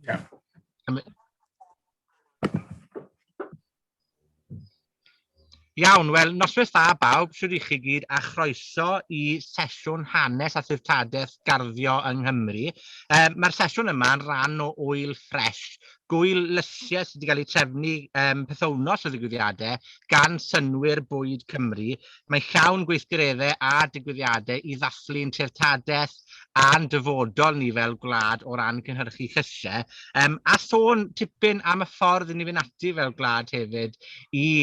Ie. Iawn, wel, noswaith dda bawb, siwr i chi gyd, a chroeso i sesiwn hanes a thirtadaeth garddio yng Nghymru. Mae'r sesiwn yma'n rhan o Wyl Ffres, gwyl lysiau sydd wedi cael ei trefnu pethownos o ddigwyddiadau gan synwyr bwyd Cymru. Mae llawn gweithgareddau a digwyddiadau i ddathlu'n tirtadaeth a'n dyfodol ni fel gwlad o ran cynhyrchu llysiau. A sôn tipyn am y ffordd i ni fynd ati fel gwlad hefyd i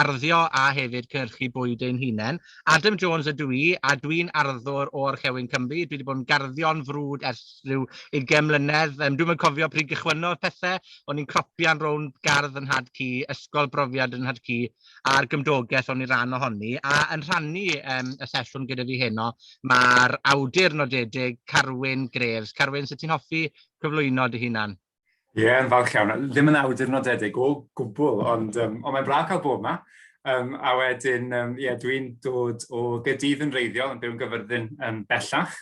arddio a hefyd cynhyrchu bwyd ein hunain. Adam Jones ydw i, a dwi'n arddwr o'r Orllewin Cymru. Dwi wedi bod yn garddio'n frwd ers rhyw 20 mlynedd. Dwi'm yn cofio pryd gychwynnodd pethau. O'n i'n cropio'n rownd gardd yn Nhad Cu, ysgol brofiad yn Nhad Cu, a'r gymdogaeth o'n i ran ohoni. A yn rhannu y sesiwn gyda fi heno, mae'r awdur nodedig Carwyn Greves. Carwyn, sut ti'n hoffi cyflwyno dy hunan? Ie, yn falch iawn. Ddim yn awdur nodedig o gwbl, ond mae'n braf cael bod yma. A wedyn, dwi'n dod o Gaerdydd yn wreiddiol, yn byw yn Gyfyrddin bellach.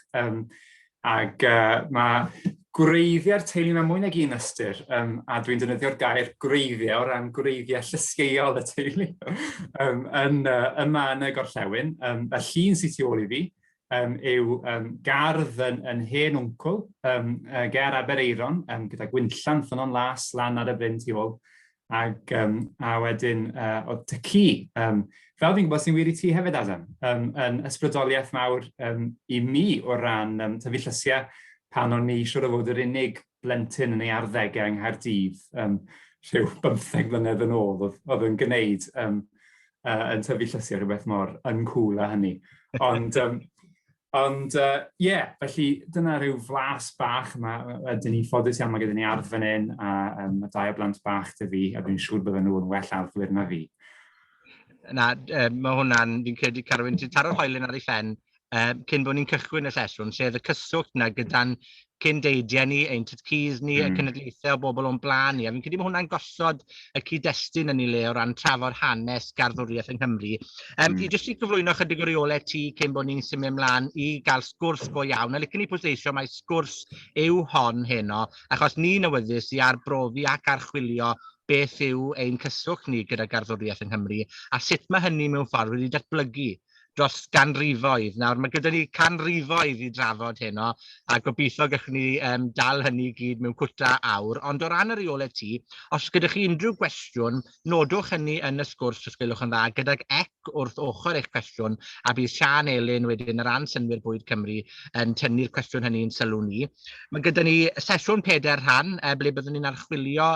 Ac mae gwreiddio'r teulu mewn mwy nag un ystyr, a dwi'n defnyddio'r gair gwreiddio o ran gwreiddiau llysgeuol y teulu yma yn y Gorllewin. Y llun sydd tu ôl i fi yw gardd yn hen wncl, ger Abereiron, gyda gwynllant yn o'n las lan ar y bryn tu ôl, a wedyn o Tyci. Fel fi'n gwybod sy'n wir i ti hefyd, Adam, yn ysbrydoliaeth mawr i mi o ran tyfu llysiau pan o'n ni siŵr o fod yr unig blentyn yn ei arddegau yng Nghaerdydd rhyw 15 mlynedd yn ôl oedd yn gwneud yn tyfu llysiau rhywbeth mor uncŵl â hynny. Ond, felly dyna rhyw flas bach yma. Dyn ni ffodus iawn mae gyda ni ardd fan hyn, a mae 2 o blant bach dy fi, a dwi'n siŵr bydden nhw'n well arddwyr na fi. Mae hwnna'n, fi'n credu, Carwyn, ti'n taro'r hoelen ar ei phen cyn bod ni'n cychwyn y sesiwn, sef y cyswllt yna gyda'n cyn-deidiau ni, ein tytcys ni, y cenedlaethau o bobl o'n blaen ni. A fi'n credu bod hwnna'n gosod y cyd-destun yn ei le o ran trafod hanes garddwriaeth yng Nghymru. Jyst i gyflwyno chydig o reolau ti cyn bod ni'n symud ymlaen i gael sgwrs go iawn. A licen i pwysleisio mai sgwrs yw hon heno, achos ni'n awyddus i arbrofi ac archwilio beth yw ein cyswllt ni gyda garddwriaeth yng Nghymru, a sut mae hynny mewn ffordd wedi datblygu dros ganrifoedd. Nawr, mae gyda ni canrifoedd i drafod heno, a gobeithio gallwn ni dal hynny i gyd mewn cwta awr. Ond o ran y reolau ti, os gyda chi unrhyw gwestiwn, nodwch hynny yn y sgwrs os gwelwch yn dda, gydag wrth ochr eich cwestiwn, a bydd Sian Elin wedyn y ran synwyr bwyd Cymru yn tynnu'r cwestiwn hynny yn sylw ni. Mae gyda ni sesiwn 4 rhan, ble byddwn ni'n archwilio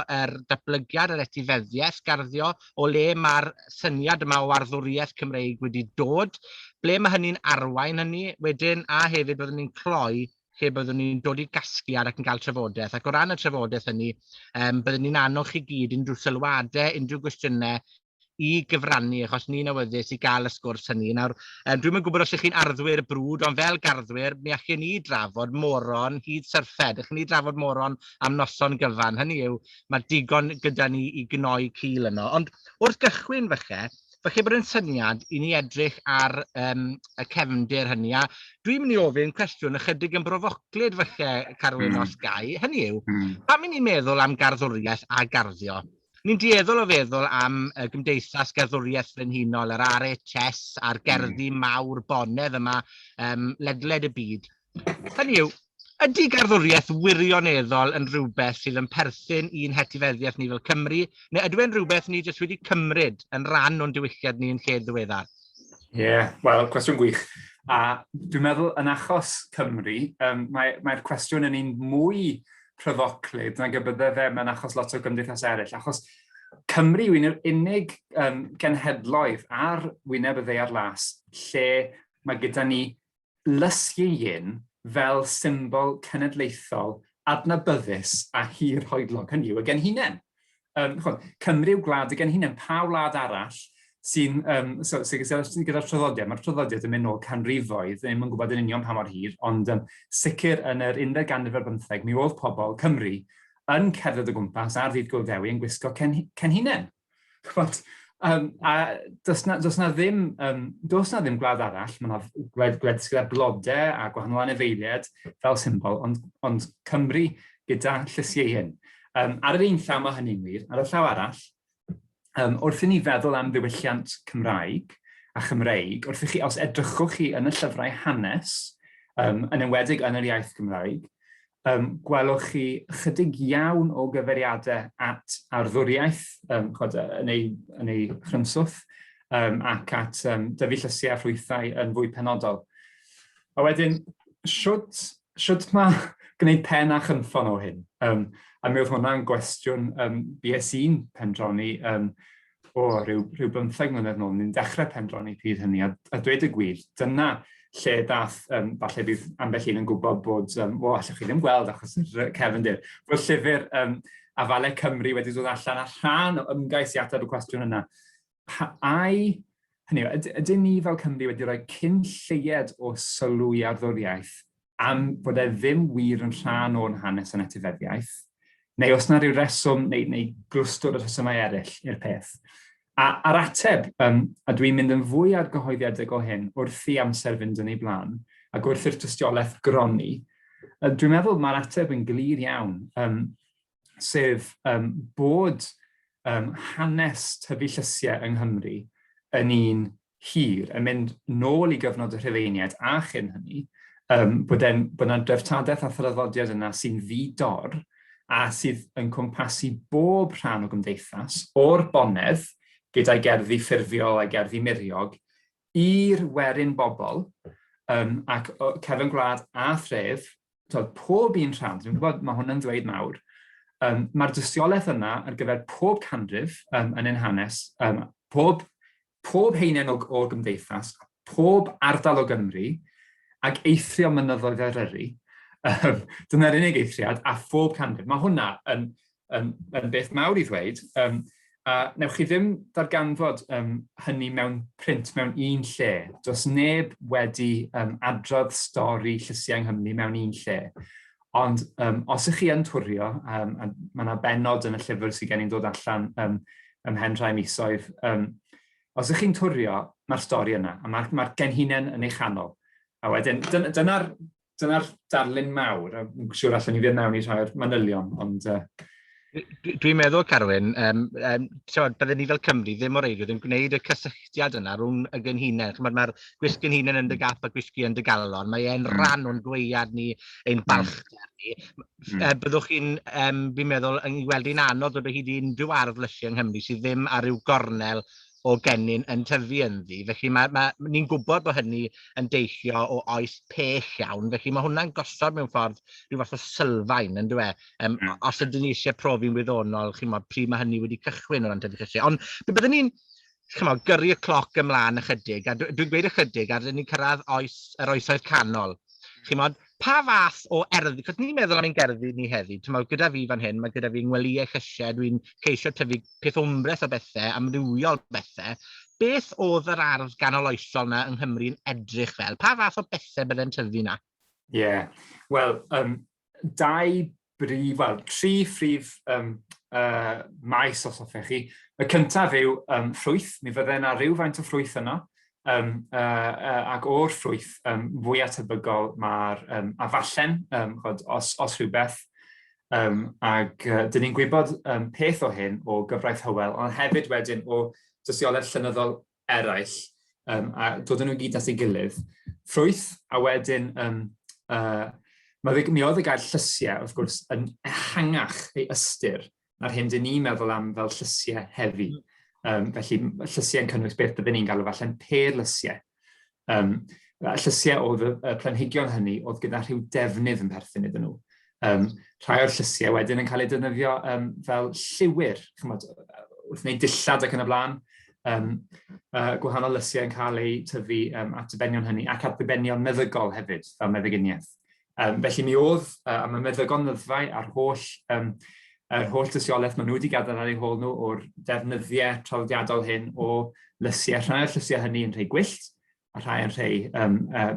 datblygiad yr etifeddiaeth garddio, o le mae'r syniad yma o arddwriaeth Cymreig wedi dod, ble mae hynny'n arwain hynny, wedyn, a hefyd byddwn ni'n cloi lle byddwn ni'n dod i gasgliad ac yn cael trafodaeth. Ac o ran y trafodaeth hynny, byddwn ni'n annog chi gyd unrhyw sylwadau, unrhyw gwestiynau i gyfrannu, achos ni'n awyddus i gael y sgwrs hynny. Nawr, dwi'm yn gwybod os ych chi'n arddwyr brwd, ond fel garddwyr, mi allwn ni drafod moron hyd syrffed. Allwn ni drafod moron am noson gyfan. Hynny yw, mae digon gyda ni i gnoi cil yno. Ond wrth gychwyn falle bod yn syniad i ni edrych ar y cefndir hynny. A dwi'n mynd i ofyn cwestiwn ychydig yn brofoclyd falle, Carwyn, os gai. Hynny yw, pam i ni'n meddwl am garddwriaeth a garddio? Ni'n dueddol o feddwl am Gymdeithas Gerddwriaeth Frenhinol, yr RHS, a'r gerddi mawr bonedd yma, ledled y byd. Hynny yw, ydy garddwriaeth wirioneddol yn rhywbeth sydd yn perthyn i'n hetifeddiaeth ni fel Cymru, neu ydw e'n rhywbeth ni jyst wedi cymryd yn rhan o'n diwylliad ni yn lle ddiweddar? Wel, cwestiwn gwych. A dwi'n meddwl yn achos Cymru, mae'r cwestiwn yn un mwy pryfoclyd nag y bydde fe mewn achos lot o gymdeithas eraill, achos Cymru yw'n yr unig genhedloedd ar wyneb y ddaear las lle mae gyda ni lysieun fel symbol cenedlaethol adnabyddus a hir hoedlog, hynny yw y genhinen. Cymru yw gwlad y genhinen, pa wlad arall sy'n gyda'r traddodiad. Mae'r traddodiad yn mynd nôl canrifoedd, ddim yn gwybod yn union pa mor hir, ond sicr yn yr 11 ganrif ar 15, mi oedd pobl Cymru yn cerdded o gwmpas ar ddydd Gŵyl Dewi yn gwisgo cenhinen. A does na ddim gwlad arall, mae yna gwledydd gyda blodau a gwahanol anifeiliaid fel symbol, ond Cymru gyda llysiau hyn. Ar yr un llaw mae hynny'n wir, ar y llaw arall, wrth i ni feddwl am ddiwylliant Cymraeg a Chymreig, wrth i chi, os edrychwch chi yn y llyfrau hanes, yn enwedig yn yr iaith Gymraeg, gwelwch chi chydig iawn o gyfeiriadau at arddwriaeth yn ei chrymswth ac at dyfu llysiau a ffrwythau yn fwy penodol. A wedyn, siwt mae gwneud pen a chynffon o hyn? A mi oedd hwnna'n gwestiwn BS i'n pendroni rhyw 15 mlynedd nôl. Ni'n dechrau pendroni pryd hynny, a dweud y gwir, dyna lle dath, falle bydd ambell un yn gwybod bod, allwch chi ddim gweld achos yr cefndir, bod llyfr Afalau Cymru wedi dod allan a rhan o ymgais i ateb y cwestiwn yna. Ydyn ni fel Cymru wedi rhoi cyn lleied o sylw i arddwriaeth am bod e ddim wir yn rhan o'n hanes yn etifeddiaeth, neu os yna rhyw reswm neu glwstwr o resymau eraill i'r peth. A'r ateb, a dwi'n mynd yn fwy ar gyhoeddiedig o hyn wrth i amser fynd yn ei blaen, ac wrth i'r tystiolaeth gronni, dwi'n meddwl mae'r ateb yn glir iawn, sef bod hanes tyfu llysiau yng Nghymru yn un hir, yn mynd nôl i gyfnod y Rhufeiniaid a chyn hynny, bod yna dreftadaeth a thraddodiad yna sy'n ddi-dor a sydd yn cwmpasu bob rhan o gymdeithas o'r bonedd gyda'i gerddi ffurfiol a gerddi miriog i'r werin bobl ac cefn gwlad a thref, pob un rhan, dwi'n gwybod mae hwnna'n dweud mawr, mae'r dystiolaeth yna ar gyfer pob canrif yn ein hanes, pob heinen o'r gymdeithas, pob ardal o Gymru, ac eithrio mynyddoedd Eryri. Dyna'r unig eithriad, a phob canrif. Mae hwnna yn beth mawr i ddweud. Newch chi ddim darganfod hynny mewn print, mewn un lle. Does neb wedi adrodd stori llysiau yng Nghymru mewn un lle. Ond os ych chi yn twrio, mae yna benod yn y llyfr sydd gen i'n dod allan ymhen rhai misoedd, os ych chi'n twrio, mae'r stori yna, a mae'r genhinen yn ei chanol. A wedyn, dyna'r darlun mawr, yn siŵr allan ni fynd mewn i rhai o'r manylion, ond... Dwi'n meddwl, Carwyn, byddwn ni fel Cymru ddim o reidrwydd yn gwneud y cysylltiad yna rhwng y gynhinen. Mae'r gwisg gynhinen yn dy gap a gwisgu yn dy galon. Mae e'n rhan o'n gwead ni, ein balchder ni. Byddwch chi'n, fi'n meddwl, yn gweld hi'n anodd bod hyd i unrhyw ardd lysiau yng Nghymru sydd ddim ar ryw gornel o gennin yn tyfu ynddi. Felly ni'n gwybod bod hynny yn deillio o oes pell iawn. Felly mae hwnna'n gosod mewn ffordd rhyw fath o sylfaen, yn dwi? Os ydyn ni eisiau profi'n wyddonol, pryd mae hynny wedi cychwyn o ran tyfu llysiau. Ond byddwn ni'n gyrru y cloc ymlaen ychydig, a dwi'n gweud ychydig, a dyn ni'n cyrraedd yr oesoedd canol. Pa fath o erddi, cos ni'n meddwl am ein gerddi ni heddi, gyda fi fan hyn, mae gyda fi ngwelyau llysiau, dwi'n ceisio tyfu peth ombreth o bethau, amrywiol bethau. Beth oedd yr ardd ganoloesol yna yng Nghymru'n edrych fel? Pa fath o bethau byddai'n tyfu yna? Ie, wel, tri phrif maes os hoffech chi. Y cyntaf yw ffrwyth, mi fydde yna rhywfaint o ffrwyth yno. Ac o'r ffrwyth fwyaf tebygol mae'r afallen, os rhywbeth, ac dyn ni'n gwybod peth o hyn o gyfraith Hywel, ond hefyd wedyn o dystiolaeth llenyddol eraill, a dod nhw gyd at ei gilydd. Ffrwyth, a wedyn, mi oedd y gair llysiau, wrth gwrs, yn ehangach ei ystyr na'r hyn dyn ni'n meddwl am fel llysiau heddi. Felly, llysiau yn cynnwys beth byddwn ni'n galw falle'n perlysiau. Llysiau oedd y planhigion hynny oedd gyda rhyw defnydd yn perthyn iddyn nhw. Rhai o'r llysiau wedyn yn cael eu defnyddio fel lliwyr, wrth wneud dillad ac yn y blaen. Gwahanol lysiau yn cael eu tyfu at dibenion hynny, ac at dibenion meddygol hefyd, fel meddyginiaeth. Felly mi oedd am y meddygon nyddfau a'r holl dystiolaeth maen nhw wedi gadael ar eu hôl nhw o'r defnyddiau traddodiadol hyn o lysiau. Rhai o'r llysiau hynny yn rhai gwyllt, a rhai yn rhai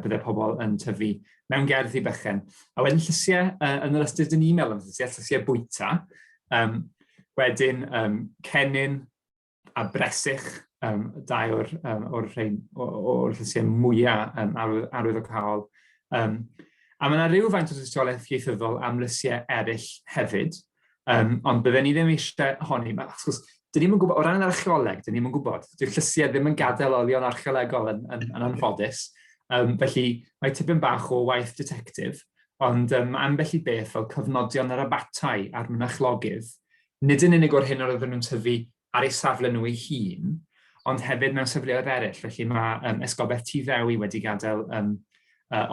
byddai pobl yn tyfu mewn gerddi bychen. A wedyn llysiau, yn yr ystyr dyn ni'n meddwl am llysiau bwyta, wedyn cennin a bresych, dau o'r llysiau mwyaf arwyddocaol. A mae yna rhywfaint o dystiolaeth ieithyddol am lysiau eraill hefyd, ond bydden ni ddim eisiau honni. Dyn ni'n gwybod, o ran yr archeoleg, dyn ni'n gwybod. Dyw'r llysiau ddim yn gadael olion archeolegol yn anffodus. Felly, mae tipyn bach o waith detectif, ond ambell i beth fel cyfnodion yr abatau a'r mynachlogydd, nid yn unig o'r hyn o'r oedden nhw'n tyfu ar eu safle nhw eu hun, ond hefyd mewn sefleoedd eraill. Felly mae Esgobaeth Tŷ Ddewi wedi gadael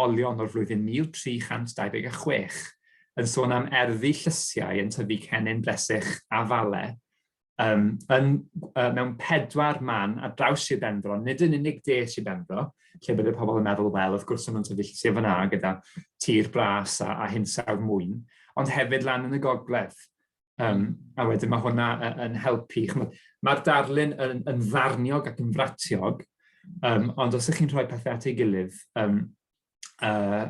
olion o'r flwyddyn 1326 yn sôn am erddi llysiau yn tyfu cennin bresych a fale mewn 4 man ar draws Sir Benfro, nid yn unig de Sir Benfro, lle bydd y pobl yn meddwl, wel, wrth gwrs nhw'n tyfu llysiau fyna gyda tir bras a hinsawdd mwyn, ond hefyd lan yn y gogledd. A wedyn mae hwnna yn helpu. Mae'r darlun yn ddarniog ac yn fratiog, ond os ydych chi'n rhoi pethau at ei gilydd,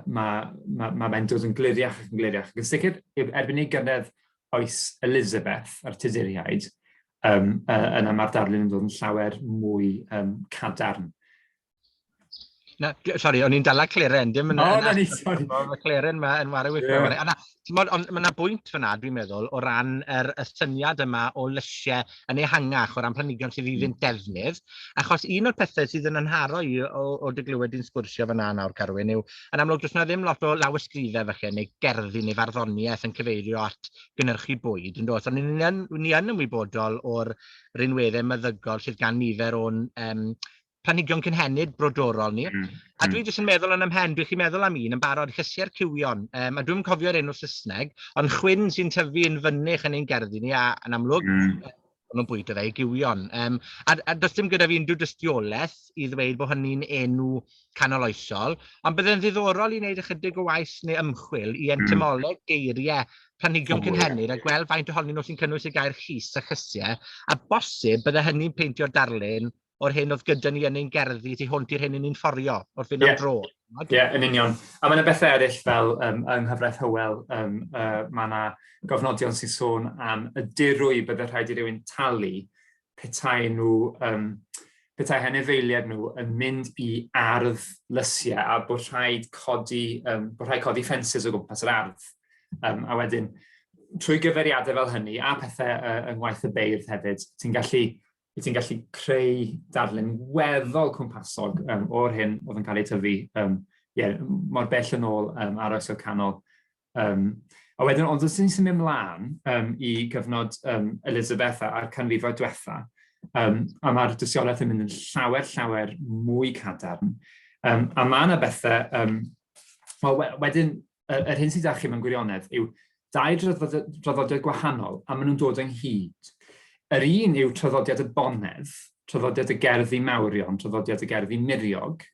mae'n dod yn gliriach ac yn gliriach. Yn sicr, erbyn i gyrraedd oes Elizabeth a'r Tuduriaid, yna mae'r darlun yn dod yn llawer mwy cadarn. Sori, o'n i'n dala Claren, dim yn... O, na ni, sori. Mae Claren yn wario weithio. Ond mae yna bwynt fyna, dwi'n meddwl, o ran y syniad yma o lysiau yn ehangach o ran planhigion sydd iddynt defnydd, achos un o'r pethau sydd yn anharo i o dy glywed i'n sgwrsio fyna nawr, Carwyn, yw, yn amlwg, does yna ddim lot o lawysgrifau falle, neu gerddi neu farddoniaeth yn cyfeirio at gynnyrchu bwyd, yn does? Ond ni yn ymwybodol o'r rinweddau meddygol sydd gan nifer o'n planhigion cynhenid brodorol ni. A dwi jyst yn meddwl yn ymhen, dwi'n chi'n meddwl am un yn barod llysiau'r cywion. A dwi'n cofio'r enw Saesneg, ond chwyn sy'n tyfu yn fynych yn ein gerddi ni, a yn amlwg, nhw'n bwyta fe i gywion. A does dim gyda fi unrhyw dystiolaeth i ddweud bod hynny'n enw canoloesol, ond byddai'n ddiddorol i wneud ychydig o waith neu ymchwil i entymoleg geiriau planhigion cynhenid a gweld faint ohonyn nhw sy'n cynnwys y gair chys a chysiau, a bosib bydde hynny'n peintio'r darlun o'r hyn oedd gyda ni yn ein gerddi tu hwnt i'r hyn yn ein fforio wrth fynd am dro. Ie, yn union. A mae yna bethau eraill fel yng Nghyfraith Hywel, mae yna gofnodion sy'n sôn am y dirwy bydde rhaid i rywun talu petai henefeiliad nhw yn mynd i ardd lysiau a bod rhaid codi ffensys o gwmpas yr ardd. A wedyn, trwy gyfeiriadau fel hynny a pethau yng ngwaith y beirdd hefyd, ti'n gallu creu darlun weddol cwmpasog o'r hyn oedd yn cael ei tyfu mor bell yn ôl ar oesoedd canol. A wedyn, ond os ni'n symud ymlaen i gyfnod Elizabeth a'r canrifoedd diwetha, a mae'r dystiolaeth yn mynd yn llawer mwy cadarn. A mae yna bethau, wedyn, yr hyn sydd â chi mewn gwirionedd yw 2 draddodiad gwahanol, a maen nhw'n dod ynghyd. Yr un yw traddodiad y bonedd, traddodiad y gerddi mawrion, traddodiad y gerddi miriog,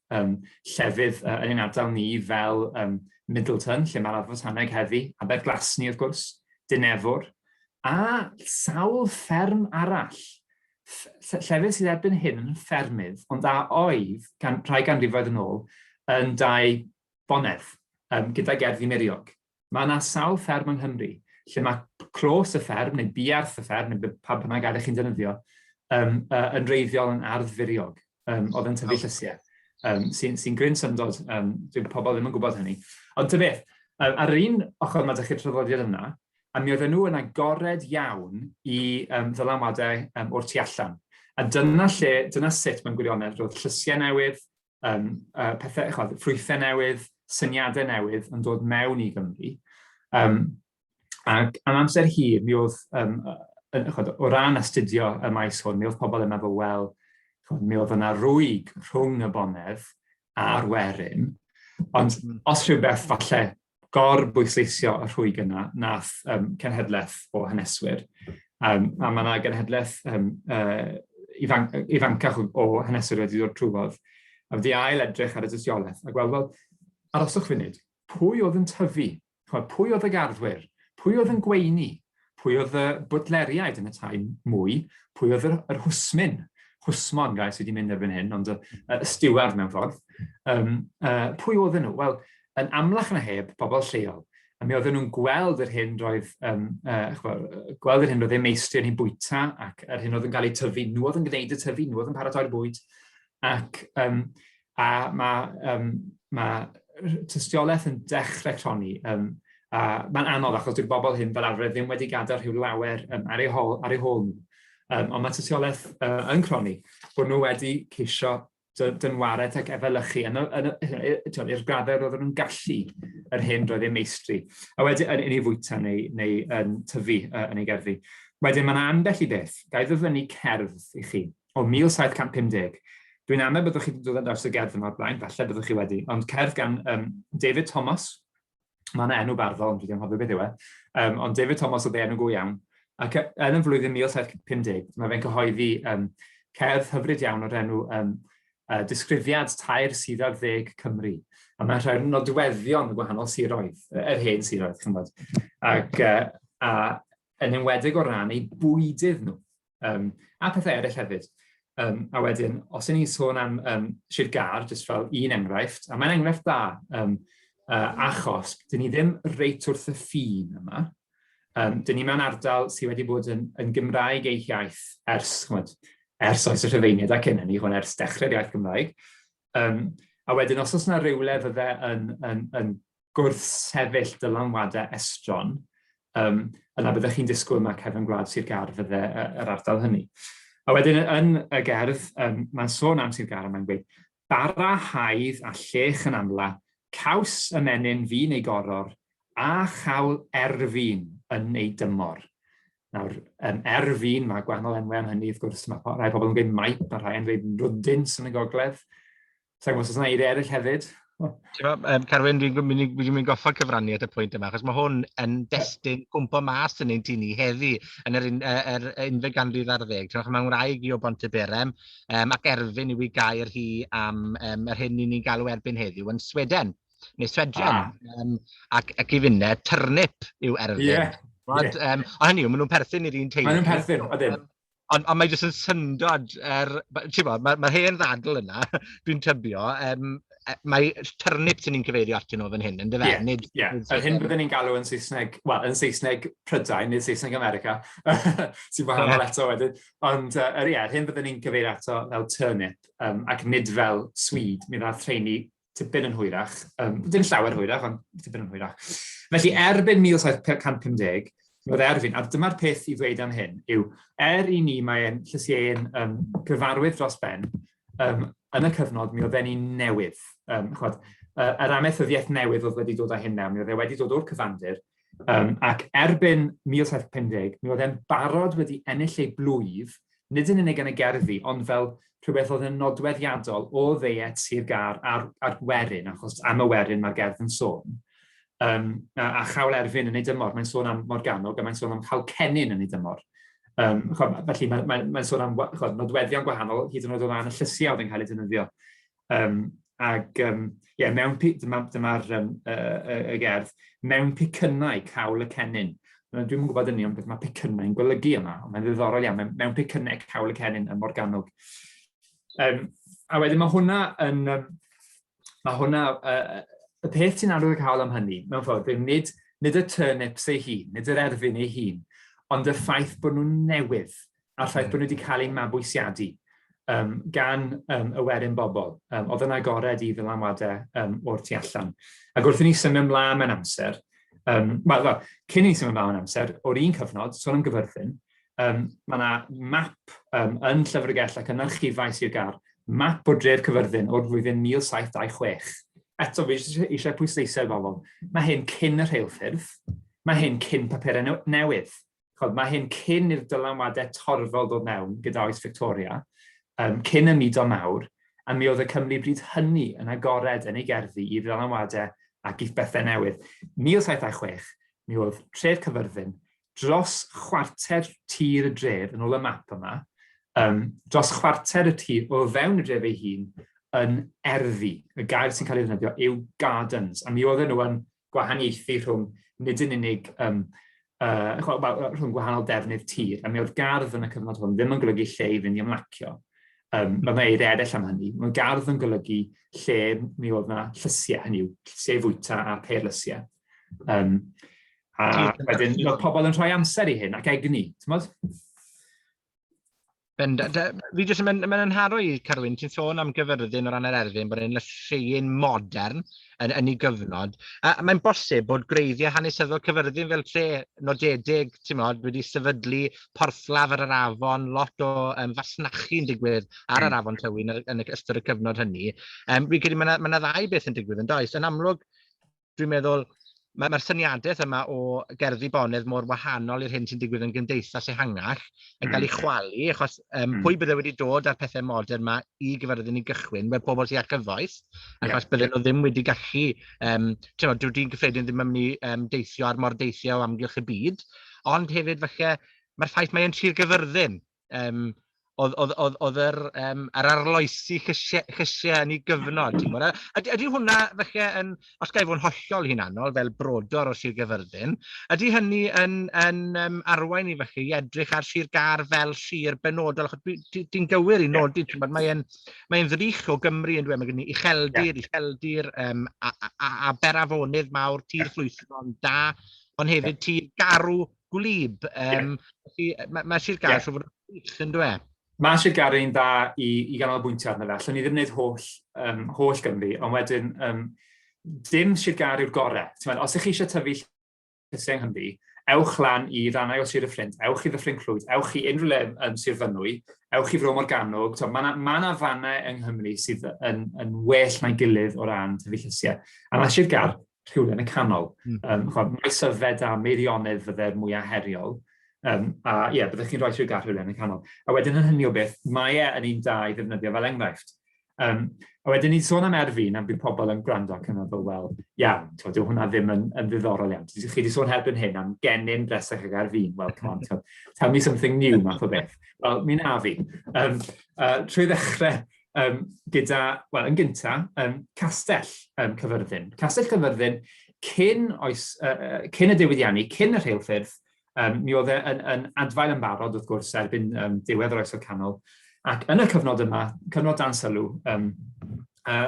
llefydd yn ein ardal ni fel Middleton, lle mae'r Adfotaneg heddi, Aberglasni wrth gwrs, Dinefwr, a sawl fferm arall. Llefydd sydd erbyn hyn yn ffermydd, ond a oedd, rhai ganrifoedd yn ôl, yn 2 bonedd, gyda gerddi miriog. Mae yna sawl fferm yng Nghymru, lle mae clos y fferm, neu biarth y fferm, neu pa bynnag gael chi'n defnyddio, yn reiddiol yn ardd firiog, oedd yn tyfu llysiau, sy'n gryn syndod, dwi'n pobl ddim yn gwybod hynny. Ond ty beth, ar yr un ochr mae ddechrau traddodiad yna, a mi oedden nhw yn agored iawn i ddylanwadau o'r tu allan. A dyna sut mewn gwirionedd, roedd llysiau newydd, ffrwythau newydd, syniadau newydd yn dod mewn i Gymru. Ac am amser hir, mi oedd, o ran astudio y maes hwn, mi oedd pobl yn meddwl, wel, mi oedd yna rwyg rhwng y bonedd a'r werin, ond os rhywbeth falle gorbwysleisio y rhwyg yna, nath cenhedlaeth o haneswyr, a mae yna genhedlaeth ifancach o haneswyr wedi dod trwyfodd, a wedi ail edrych ar y dystiolaeth, a gweld, wel, aroswch funud, pwy oedd yn tyfu, pwy oedd y garddwyr, pwy oedd yn gweini, pwy oedd y bwdleriaid yn y tai mwy, pwy oedd yr hwsmon gais wedi mynd erbyn hyn, ond y stiward mewn ffordd. Pwy oedd nhw? Wel, yn amlach na heb, bobl lleol. A mi oedden nhw'n gweld yr hyn roedd ei meistri yn ei bwyta, ac yr hyn oedd yn cael ei tyfu, nhw oedd yn gwneud y tyfu, nhw oedd yn paratoi'r bwyd. Ac mae tystiolaeth yn dechrau cronni. Mae'n anodd achos dwi'n bobl hyn fel arfer ddim wedi gadael rhyw lawer ar eu hôl nhw. Ond mae tystiolaeth yn cronni bod nhw wedi ceisio dynwared ac efelychu i'r graddau roedd nhw'n gallu yr hyn roedd ei meistri. A wedyn yn ei fwyta neu yn tyfu yn ei gerddi. Wedyn mae'n ambell i beth, gai ddyfynu cerdd i chi o 1750. Dwi'n amau byddwch chi wedi dod yn draws y gerdd yma o'r blaen, falle byddwch chi wedi, ond cerdd gan David Thomas, mae'n enw barddol, ond dwi'n hoffi beth yw e, ond David Thomas oedd enw go iawn, ac yn y flwyddyn 1750, mae fe'n cyhoeddi cerdd hyfryd iawn o'r enw disgrifiad tair sydd ar ddeg Cymru. A mae'n rhaid nodweddion y gwahanol siroedd, yr hen siroedd, chi'n bod. Ac yn enwedig o ran eu bwydydd nhw, a pethau eraill hefyd. A wedyn, os y'n ni'n sôn am Sir Gar, jyst fel un enghraifft, a mae'n enghraifft da, achos, dyn ni ddim reit wrth y ffin yma. Dyn ni mewn ardal sydd wedi bod yn Gymraeg eich iaith ers oes y Rhufeiniaid ac yna ni, ers dechrau'r iaith Gymraeg. A wedyn, os oes yna rywle fydde yn gwrth-sefyll dylanwadau estron, yna byddech chi'n disgwyl mae cefn gwlad Sir Gar fydde yr ardal hynny. A wedyn yn y gerdd, mae'n sôn am Sir Gar, mae'n gweud, bara haidd a llech yn amla, caws ymenyn fi'n ei goror, a chawl erfin yn ei dymor. Nawr, erfin, mae gwahanol enwau am hynny, wrth gwrs, mae rhai pobl yn gweud maip, mae rhai yn gweud rwdins yn y gogledd. Sa'n gwybod os yna eiriau eraill hefyd? Carwyn, dwi'n mynd goffa cyfrannu at y pwynt yma, achos mae hwn yn destun cwmpo mas yn ein tini heddi yn yr 11 ganrif ar 10. Mae'n wraig i o Bontyberem, ac erfyn yw i gair hi am yr hyn i ni'n galw erbyn heddiw yn Sweden, neu Sweden, ac i fynne, turnip yw erfyn. Ond hynny yw, maen nhw'n perthyn i'r un teulu. Maen nhw'n perthyn, odyn. Ond mae jyst yn syndod, mae'r hen ddadl yna, dwi'n tybio, mae turnip sy'n ni'n cyfeirio atyn nhw fan hyn, yn dyfe? Ie, yr hyn byddwn ni'n galw yn Saesneg, wel, yn Saesneg Prydain neu Saesneg America, sy'n wahanol eto wedyn. Ond yr hyn byddwn ni'n cyfeirio ato fel turnip, ac nid fel swede, mi ddaeth rheini tipyn yn hwyrach, dim llawer hwyrach, ond tipyn yn hwyrach. Felly, erbyn 1750, roedd erfyn, a dyma'r peth i ddweud am hyn, yw, i ni mae'n llysiau'n gyfarwydd dros ben, yn y cyfnod, mi oedd e'n un newydd. Yr amaethyddiaeth newydd oedd wedi dod â hyn nawr, mi oedd e wedi dod o'r cyfandir, ac erbyn 1750, mi oedd e'n barod wedi ennill ei blwyf, nid yn unig yn y gerddi, ond fel rhywbeth oedd yn nodweddiadol o ddeiet Sir Gar a'r werin, achos am y werin mae'r gerdd yn sôn. A chawl erfyn yn ei dymor, mae'n sôn am Morgannwg, a mae'n sôn am chawl cennin yn ei dymor. Felly mae'n sôn am nodweddion gwahanol, hyd yn oed o ran y llysiau oedd yn cael ei defnyddio. Dyma'r y gerdd, mewn picynnau cawl y cennin. Dwi'n yn gwybod yni, ond beth mae picynnau yn golygu yma, ond mae'n ddiddorol iawn, mewn picynnau cawl y cennin yn Morgannwg. A wedyn mae hwnna, y peth sy'n arwydd cael am hynny, mewn ffordd, nid y turnips ei hun, nid yr erfyn ei hun, ond y ffaith bod nhw'n newydd, a'r ffaith bod nhw wedi cael eu mabwysiadu gan y werin bobl. Oedd yna agored i ddylanwadau o'r tu allan. Ac wrth i ni symud ymlaen mewn amser, cyn i ni symud ymlaen mewn amser, o'r un cyfnod, sôn am Gyfyrddin, mae yna map yn Llyfrgell ac yn archifau Sir Gar, map o dref Cyfyrddin o'r flwyddyn 1726. Eto, fi eisiau pwysleisio bobl, mae hyn cyn yr rheilffyrdd, mae hyn cyn papurau newydd. Mae hyn cyn i'r dylanwadau torfol dod mewn gyda oes Victoria, cyn y mudo mawr, a mi oedd y Cymru bryd hynny yn agored yn ei gerddi i dylanwadau ac i bethau newydd. 1726, mi oedd tref Cyfyrddin dros chwarter tir y dref yn ôl y map yma, dros chwarter y tir o fewn y dref ei hun yn erddi. Y gair sy'n cael ei ddefnyddio yw gardens, a mi oedden nhw yn gwahaniaethu rhwng nid yn unig rhwng gwahanol defnydd tir, a mi oedd gardd yn y cyfnod hwn ddim yn golygu lle i fynd i ymlacio. Mae eiriau eraill am hynny. Mae gardd yn golygu lle mi oedd yna llysiau, hynny yw, llysiau fwyta a perlysiau. A wedyn, oedd pobl yn rhoi amser i hyn ac egni, ti'n modd? Fi jyst yn mynd yn haro i Carwyn, ti'n sôn am gyfyrddin o ran yr erfyn, bod e'n llyseien modern yn ei gyfnod. Mae'n bosib bod greiddiau hanesyddol cyfyrddin fel lle nodedig, ti'n modd, wedi sefydlu porthlaf ar yr afon, lot o fasnachu'n digwydd ar yr afon Tywyn yn ystod y cyfnod hynny. Fi'n credu mae yna ddau beth yn digwydd yn does. Yn amlwg, dwi'n meddwl, mae'r syniadaeth yma o gerddi bonedd mor wahanol i'r hyn sy'n digwydd yn gymdeithas ehangach yn cael ei chwalu, achos pwy bydde wedi dod â'r pethau modern yma i gyfyrddin i gychwyn, mae pobl sy'n cyfoes, achos bydden nhw ddim wedi gallu, dyw dyn gyffredin ddim yn mynd i deithio ar mordeithio o amgylch y byd, ond hefyd falle mae'r ffaith mae yn Sir Gyfyrddin, oedd yr arloesi chysiau yn ei gyfnod. Ydy hwnna falle yn, os gael fod yn hollol hunanol fel brodor o Sir Gyfyrddin, ydy hynny yn arwain i falle i edrych ar Sir Gar fel sir benodol? Di'n gywir i nodi, mae'n ddrych o Gymru yn dweud, mae gen i Ucheldir, Aberafonydd mawr, Tir Fflwythron da, ond hefyd Tir Garw Gwlyb. Mae Sir Gar siŵr fod yn wych yn dweud. Mae Sir Gar un da i ganolbwyntio arno fe. Allwn ni ddim wneud holl Gymru, ond wedyn dim Sir Gar yw'r gorau. Os ych chi eisiau tyfu llysiau yng Nghymru, ewch lan i rannau o Sir y Fflint, ewch i Ddyffryn Clwyd, ewch i unrhyw le yn Sir Fynwy, ewch i Fro Morgannwg. Mae yna fannau yng Nghymru sydd yn well na'i gilydd o ran tyfu llysiau. A mae Sir Gar rhywle yn y canol. Maes yfed a Meirionnydd fydde'r mwyaf heriol. Byddwch chi'n rhoi Sir Gar rhywle yn y canol. A wedyn yn hynny o beth, mae yn un da i ddefnyddio fel enghraifft. A wedyn ni'n sôn am Erfyn, a bydd pobl yn gwrando ac yn meddwl, wel, dyw hwnna ddim yn ddiddorol iawn. Chi wedi sôn herbyn hyn am gennym bresach ag Erfyn. Well, come on, tell me something new, math o beth. Wel, mi na fi. Trwy ddechrau gyda, wel, yn gyntaf, Castell Cyfyrddin. Castell Cyfyrddin, cyn y diwydiannu, cyn y rheilffyrdd, mi oedd yn adfail yn barod, wrth gwrs, erbyn diwedd yr Oesol Canol. Ac yn y cyfnod yma, cyfnod dan sylw, na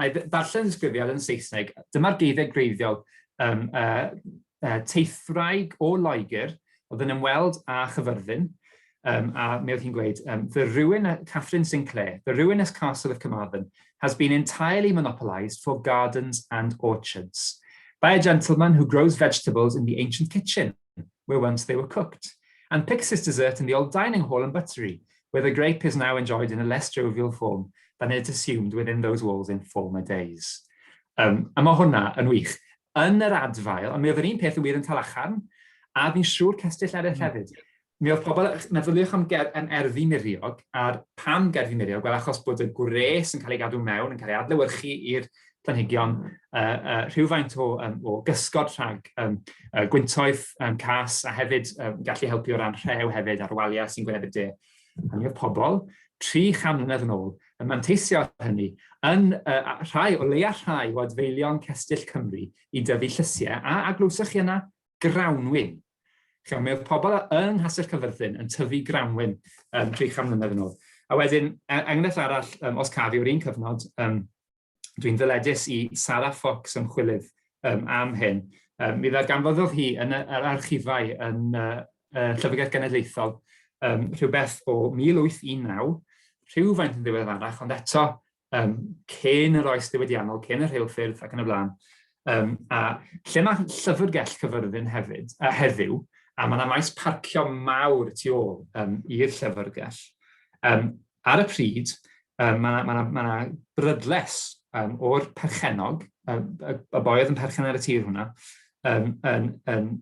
i ddarllen ysgrifiad yn Saesneg, dyma'r geiddiau greiddiol teithwraig o Loegr, oedd yn ymweld â Chyfyrddin, a mi oedd hi'n gweud, Catherine Sinclair, the ruinous castle of Carmarthen has been entirely monopolized for gardens and orchards by a gentleman who grows vegetables in the ancient kitchen, where once they were cooked, and picks his dessert in the old dining hall and buttery, where the grape is now enjoyed in a less jovial form than it assumed within those walls in former days. A mae hwnna yn wych. Yn yr adfail, a mi oedd yr un peth yn wir yn Talacharn, a fi'n siŵr cestyll eraill hefyd. Mi oedd pobl, meddyliwch am erddi miriog, a'r pam gerddi miriog, wel achos bod y gwres yn cael ei gadw mewn, yn cael ei adlewyrchu i'r planhigion, rhywfaint o gysgod rhag gwyntoedd cas, a hefyd gallu helpu o ran rhew hefyd ar waliau sy'n gwneud y de. A mi oedd pobl, 300 mlynedd yn ôl, yn manteisio hynny, yn o leia rhai o adfeilion cestyll Cymru i dyfu llysiau, a glwswch chi yna grawnwyn. Mi oedd pobl yng Nghastell Cyfyrddin yn tyfu grawnwyn 300 mlynedd yn ôl. A wedyn, enghraifft arall, os cafi o'r un cyfnod, dwi'n ddyledus i Sarah Fox ymchwilydd am hyn. Mi ddarganfoddodd hi yn yr archifau yn Llyfrgell Genedlaethol rhywbeth o 1819, rhywfaint yn ddiweddarach, ond eto cyn yr oes diwydiannol, cyn yr rheilffyrdd ac yn y blaen. A lle mae Llyfrgell Cyfyrddin heddiw, a mae yna maes parcio mawr tu ôl i'r Llyfrgell. Ar y pryd, mae yna brydles o'r perchenog, y boi oedd yn perchen ar y tir hwnna, yn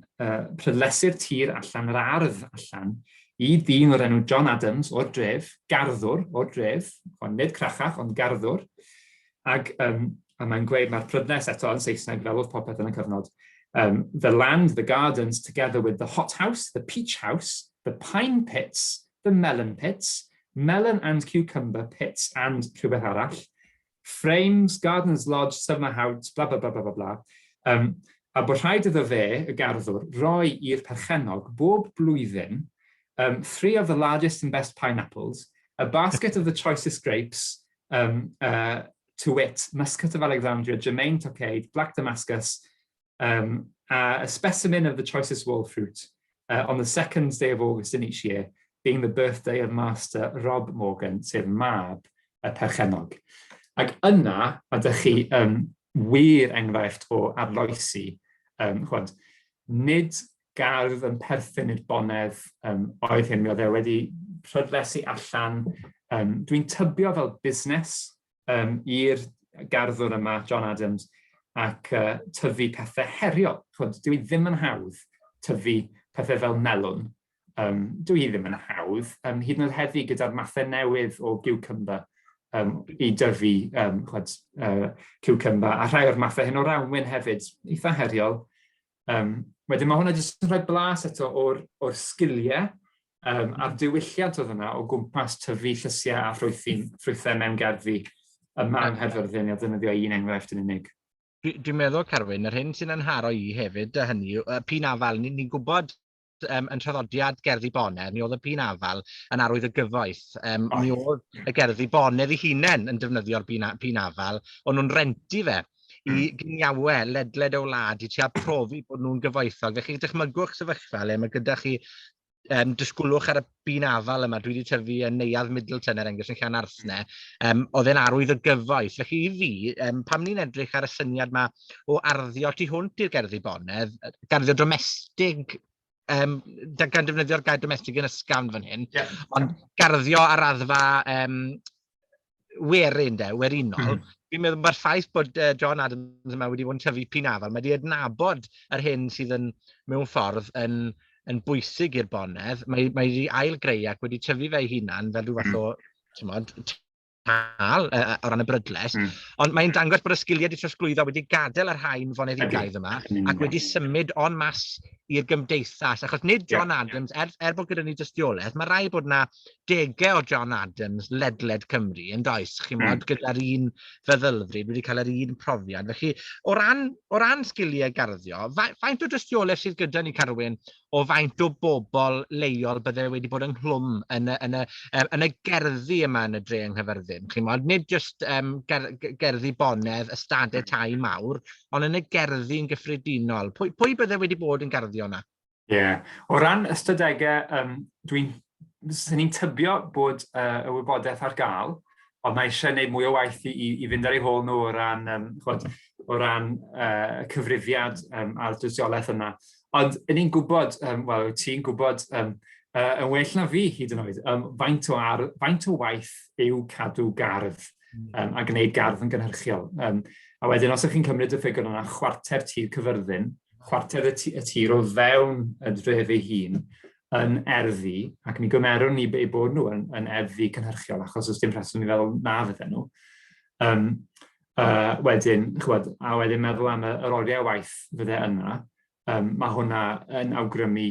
prydlesu'r tir allan, yr ardd allan, i dyn o'r enw John Adams o'r dref, garddwr o'r dref, nid crachach, ond garddwr. Ac mae'n gweud, mae'r prydles eto yn Saesneg, fel oedd popeth yn y cyfnod. The land, the gardens, together with the hothouse, the peach house, the pine pits, the melon pits, melon and cucumber pits, and rhywbeth arall, frames, gardens, lodge, summer house, bla bla bla bla bla bla. A bod rhaid iddo fe, y garddwr, roi i'r perchenog bob blwyddyn 3 of the largest and best pineapples, a basket of the choicest grapes, to wit, Muscat of Alexandria, Germain Tocade, Black Damascus, a specimen of the choicest wall fruit on the 2nd day of August in each year, being the birthday of Master Rob Morgan, sef mab y perchenog. Ac yna, a dych chi wir enghraifft o arloesi, nid gardd yn perthyn i'r bonedd oedd hyn, mi oedd e wedi rhydlesu allan. Dwi'n tybio fel busnes i'r garddwr yma, John Adams, ac tyfu pethau heriol. Dwi ddim yn hawdd tyfu pethau fel melwn. Dwi ddim yn hawdd, hyd yn oed heddi gyda'r mathau newydd o giwcymber i dyfu ciwcymber, a rhai o'r mathau hyn o rawnwyn hefyd, eitha heriol. Wedyn mae hwnna jyst yn rhoi blas eto o'r sgiliau a'r diwylliant oedd yna o gwmpas tyfu llysiau a ffrwythau mewn gerddi yma yng Nghaerfyrddin, a defnyddio un enghraifft yn unig. Dwi'n meddwl, Carwyn, yr hyn sy'n anharo i hefyd hynny, pin afal, ni'n gwybod yn traddodiad gerddi bonedd, mi oedd y pin afal yn arwydd y gyfoeth. Mi oedd y gerddi bonedd ei hunain yn defnyddio'r pin afal, ond nhw'n renti fe i gniawau ledled o wlad i tua profi bod nhw'n gyfoethog. Felly dychmygwch sefyllfa le mae gyda chi dysgwlwch ar y bun afal yma, dwi wedi tyfu yn Neuadd Middleton Engres yn Llanarsne, oedd e'n arwydd o gyfoeth. Felly i fi, pam ni'n edrych ar y syniad yma o arddio tu hwnt i'r gerddi bonedd, garddio domestig, gan defnyddio'r gair domestig yn ysgafn fan hyn, ond garddio ar raddfa werinol, fi'n meddwl mae'r ffaith bod John Adams yma wedi bod yn tyfu pin afal, mae wedi adnabod yr hyn sydd yn mewn ffordd yn bwysig i'r bonedd, mae wedi ailgreu ac wedi tyfu fe ei hunan fel rhyw fath o, tal o ran y brydles, ond mae'n dangos bod y sgiliau wedi trosglwyddo wedi gadael yr haen foneddugaidd yma ac wedi symud on mas i'r gymdeithas, achos nid John Adams, bod gyda ni dystiolaeth, mae rai bod yna degau o John Adams ledled Cymru yn does, chi'n modd gyda'r un feddylfryd wedi cael yr un profiad. Felly, o ran sgiliau garddio, faint o dystiolaeth sydd gyda ni, Carwyn, o faint o bobl leol bydde wedi bod yn nghlwm yn y gerddi yma yn y dre yng Nghaerfyrddin. Chi'n modd, nid jyst gerddi bonedd, ystadau tai mawr, ond yn y gerddi yn gyffredinol. Pwy bydde wedi bod yn garddio yna? Ie, o ran ystadegau, sy'n ni'n tybio bod y wybodaeth ar gael, ond mae eisiau gwneud mwy o waith i fynd ar ei hôl nhw o ran cyfrifiad a'r dystiolaeth yna. Ond ni'n gwybod, wel, ti'n gwybod yn well na fi hyd yn oed, faint o waith yw cadw gardd a gwneud gardd yn gynhyrchiol. A wedyn, os ydych chi'n cymryd y ffigur yna, chwarter tir Cyfyrddin, chwarter y tir o fewn y dref ei hun yn erddi, ac mi gymerwn ni ei bod nhw yn erddi cynhyrchiol, achos os dim rheswm ni fel na fydden nhw. Wedyn meddwl am yr oriau waith fydde yna, mae hwnna yn awgrymu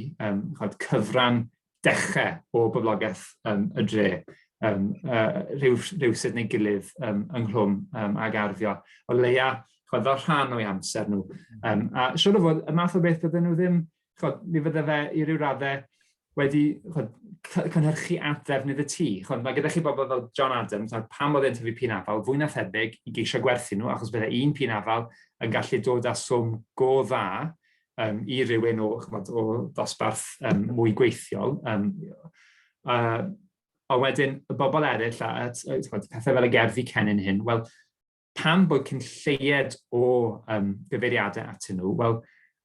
cyfran dechrau o boblogaeth y dre, rhyw sydd neu gilydd ynghlwm ag arddio, o leia fel rhan o'i amser nhw. A siwr o fod, y math o beth bydden nhw ddim, mi fydde fe i ryw raddau wedi cynhyrchu at ddefnydd y tŷ. Mae gyda chi bobl fel John Adams, pam oedd e'n tyfu pin afal, fwy na thebyg i geisio gwerthu nhw, achos bydde un pin afal yn gallu dod â swm go dda i rywun o ddosbarth mwy gweithiol. A wedyn, y bobl eraill, pethau fel y gerddi cennin hyn, wel, pam bod cynlleied o gyfeiriadau atyn nhw, wel,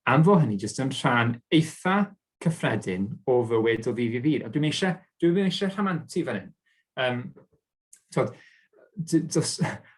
am fo hynny jyst yn rhan eitha cyffredin o fywyd o ddydd i ddydd. A dwi'n eisiau rhamantu fan hyn.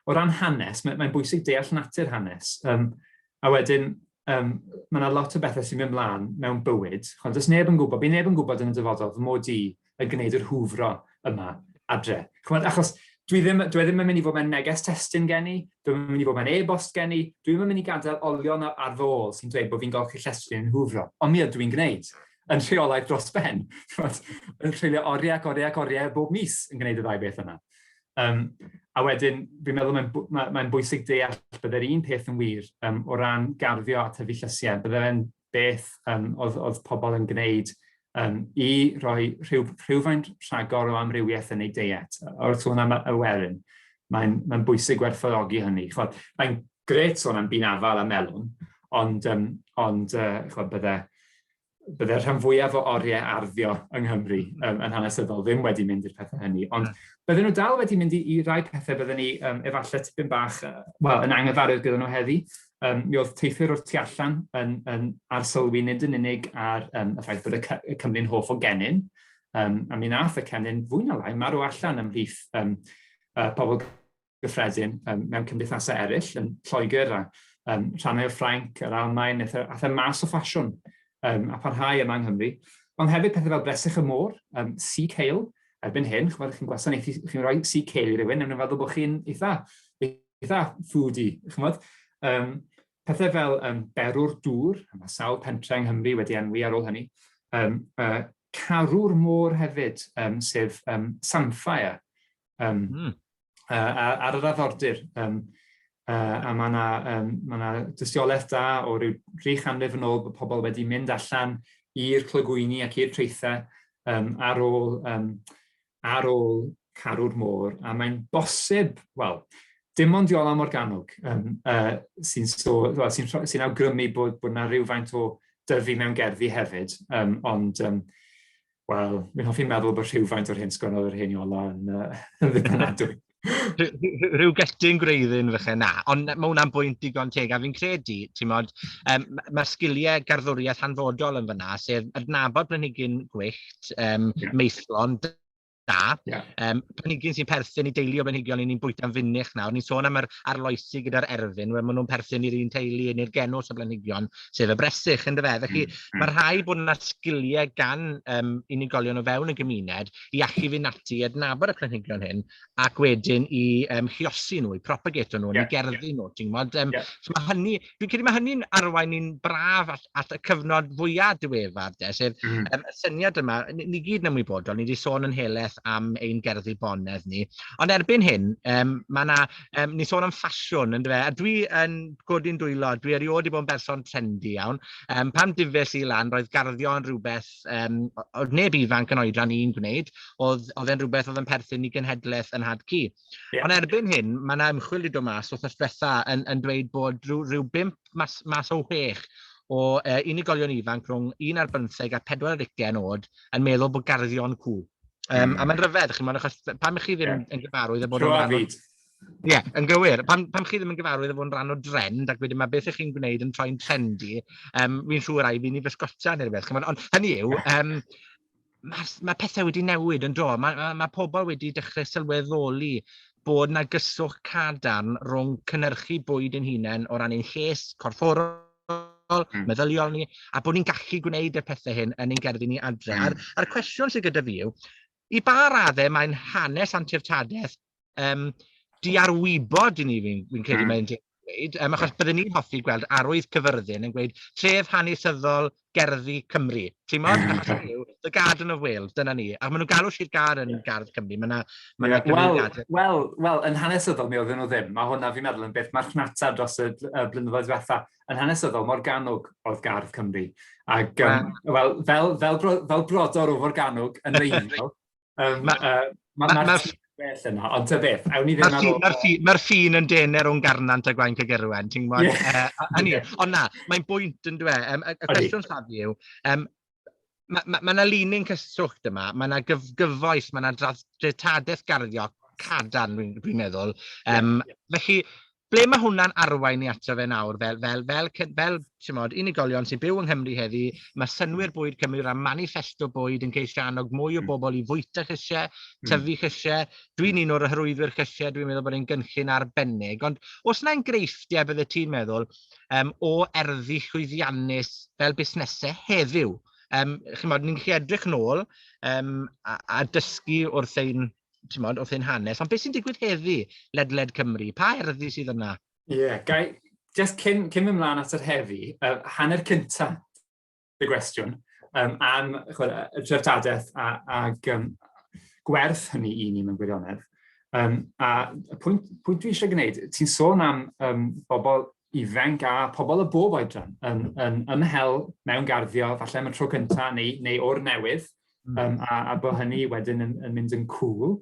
O ran hanes, mae'n bwysig deall natur hanes. A wedyn, mae yna lot o bethau sy'n mynd mlaen mewn bywyd. Does neb yn gwybod, bydd neb yn gwybod yn y dyfodol fy mod i yn gwneud yr hwfro yma adre. Achos dwi ddim yn mynd i fod mewn neges testyn gen i, dwi'n mynd i fod mewn e-bost gen i, dwi'n mynd i gadael olion ar fy ôl sy'n dweud bod fi'n golchi llestri yn hwfro. Ond mi ydw i'n gwneud yn rheolaidd dros ben. Yn treulio oriau bob mis yn gwneud y ddau beth yna. A wedyn, fi'n meddwl mae'n bwysig deall byddai'r un peth yn wir o ran garddio a tyfu llysiau. Byddai'n beth oedd pobl yn gwneud i roi rhywfaint rhagor o amrywiaeth yn ei diet. Wrth sôn am y werin, mae'n bwysig gwerthfawrogi hynny. Mae'n gret sôn am bun afal a melwn, ond bydde bydde'r rhan fwyaf o oriau arddio yng Nghymru yn hanesyddol ddim wedi mynd i'r pethau hynny. Ond bydden nhw dal wedi mynd i rai pethau bydden ni efallai tipyn bach, yn anghyfarwydd gyda nhw heddi. Mi oedd teithwyr o'r tu allan yn arsylwi nid yn unig ar y ffaith bod y Cymru'n hoff o gennin. A mi nath y cennin fwy na lai marw allan ymhlith pobl gyffredin mewn cymdeithasau eraill yn Lloegr a rhannau o Ffrainc, yr Almaen, ath e mas o ffasiwn a parhau yma yng Nghymru. Ond hefyd pethau fel Bresych y Môr, Sea Kale, erbyn hyn, chi'n gwasanaethu, chi'n rhoi Sea Kale i rywun, yn feddwl bod chi'n eitha foodie, pethau fel berw'r dŵr, mae sawl pentre yng Nghymru wedi enwi ar ôl hynny, carw'r môr hefyd, sef samphire, ar yr arfordir. A mae yna dystiolaeth da o ryw 3 chanrif yn ôl bod pobl wedi mynd allan i'r clogwyni ac i'r traethau ar ôl carw'r môr, a mae'n bosib, dim ond Iola Morgannwg sy'n awgrymu bod yna rhywfaint o dyfu mewn gerddi hefyd, ond mi'n hoffi meddwl bod rhywfaint o'r hyn sgwennodd yr hen Iola yn ddibynadwy. Rhyw getyn gwreiddyn falle na, ond mae hwnna'n bwynt digon teg, a fi'n credu, mae sgiliau garddwriaeth hanfodol yn fyna, sef adnabod planhigyn gwyllt, meithlon, da. Planhigyn sy'n perthyn i deulu o blanhigion ni'n bwyta'n fynnych nawr. Ni'n sôn am yr arloesi gyda'r erfyn, maen nhw'n perthyn i'r un teulu neu'r genws o blanhigion, sef y bresych, yn dyfe. Felly, mae rhai bod yna sgiliau gan unigolion o fewn y gymuned i allu fynd ati i adnabod y planhigion hyn, ac wedyn i chiosi nhw, i propagato nhw, i gerddi nhw. Dwi'n credu mae hynny'n arwain ni'n braf at y cyfnod fwyaf diwefar, sef y syniad yma, ni gyd yn ymwybodol, ni wedi sôn yn heleth am ein gerddi bonedd ni. Ond erbyn hyn, ni sôn am ffasiwn, yn dyfe, a dwi yn godyn dwylo, dwi erioed i bod yn berson trendy iawn. Pam difes i lan, roedd garddio yn rhywbeth, oedd neb ifanc yn oedran i'n gwneud, oedd e'n rhywbeth oedd yn perthyn i genhedlaeth yn had cu. Ond erbyn hyn, mae yna ymchwil i dod mas wrth diwetha yn dweud bod rhyw 5 mas o 6 o unigolion ifanc rhwng 1 ar 15 a 40 oed yn meddwl bod gardio'n cŵl. A mae'n rhyfedd, achos pam chi ddim yn gyfarwydd bod yn rhan o... Ie, yn gywir. Pam chi ddim yn gyfarwydd bod yn rhan o drend, ac wedyn mae beth ych chi'n gwneud yn troi'n trendy, fi'n siŵr rai fi'n i fysgota neu rhywbeth. Ond hynny yw, mae pethau wedi newid yn do. Mae pobl wedi dechrau sylweddoli bod yna gyswllt cadarn rhwng cynnyrchu bwyd yn hunain o ran ein lles, corfforol, meddyliol ni, a bod ni'n gallu gwneud y pethau hyn yn ein gerddi ni adre. A'r cwestiwn sydd gyda fi yw, i ba raddau mae'n hanes antifftadaeth diarwybod i ni fi'n credu mae'n dweud, achos byddwn ni'n hoffi gweld arwydd Cyfyrddin yn gweud tref hanesyddol gerddi Cymru. Ti'n modd? Achos yw, The Garden of Wales, dyna ni. A maen nhw'n galw Sir Gâr yn Gardd Cymru. Wel, yn hanesyddol mi oedden nhw ddim. Mae hwnna fi'n meddwl yn beth marchnata dros y blynyddoedd diwetha. Yn hanesyddol, Morgannwg oedd Gardd Cymru. Ac fel brodor o Morgannwg yn reiddiol, Mae'r ffin yn dener o'n garnant a Gwaun Cygyrwen, ti'n gwybod? Ond na, mae'n bwynt yn dwe. Y cwestiwn safi yw, mae yna lunyn cyswllt yma, mae yna gyfoes, mae yna draddodiadaeth garddio cadarn, dwi'n meddwl. Felly, ble mae hwnna'n arwain ni ato fe nawr, fel unigolion sy'n byw yng Nghymru heddi, mae synwyr bwyd Cymru a manifesto bwyd yn ceisio annog mwy o bobl i fwyta chysiau, tyfu chysiau. Dwi'n un o'r hyrwyddwyr chysiau, dwi'n meddwl bod e'n gynllun arbennig. Ond os yna'n greifftau bydde ti'n meddwl o erddi llwyddiannus fel busnesau heddiw, ni'n gallu edrych nôl a dysgu wrth ein hanes, ond beth sy'n digwydd heddi ledled Cymru? Pa erddi sydd yna? Just cyn ymlaen at yr heddi, hanner cynta y gwestiwn am y draddodiaeth ag gwerth hynny i ni mewn gwirionedd. A y pwynt dwi eisiau gwneud, ti'n sôn am bobl ifanc a pobl y bob oedran yn ymhel mewn garddio, falle am y tro cynta neu o'r newydd, a bod hynny wedyn yn mynd yn cool,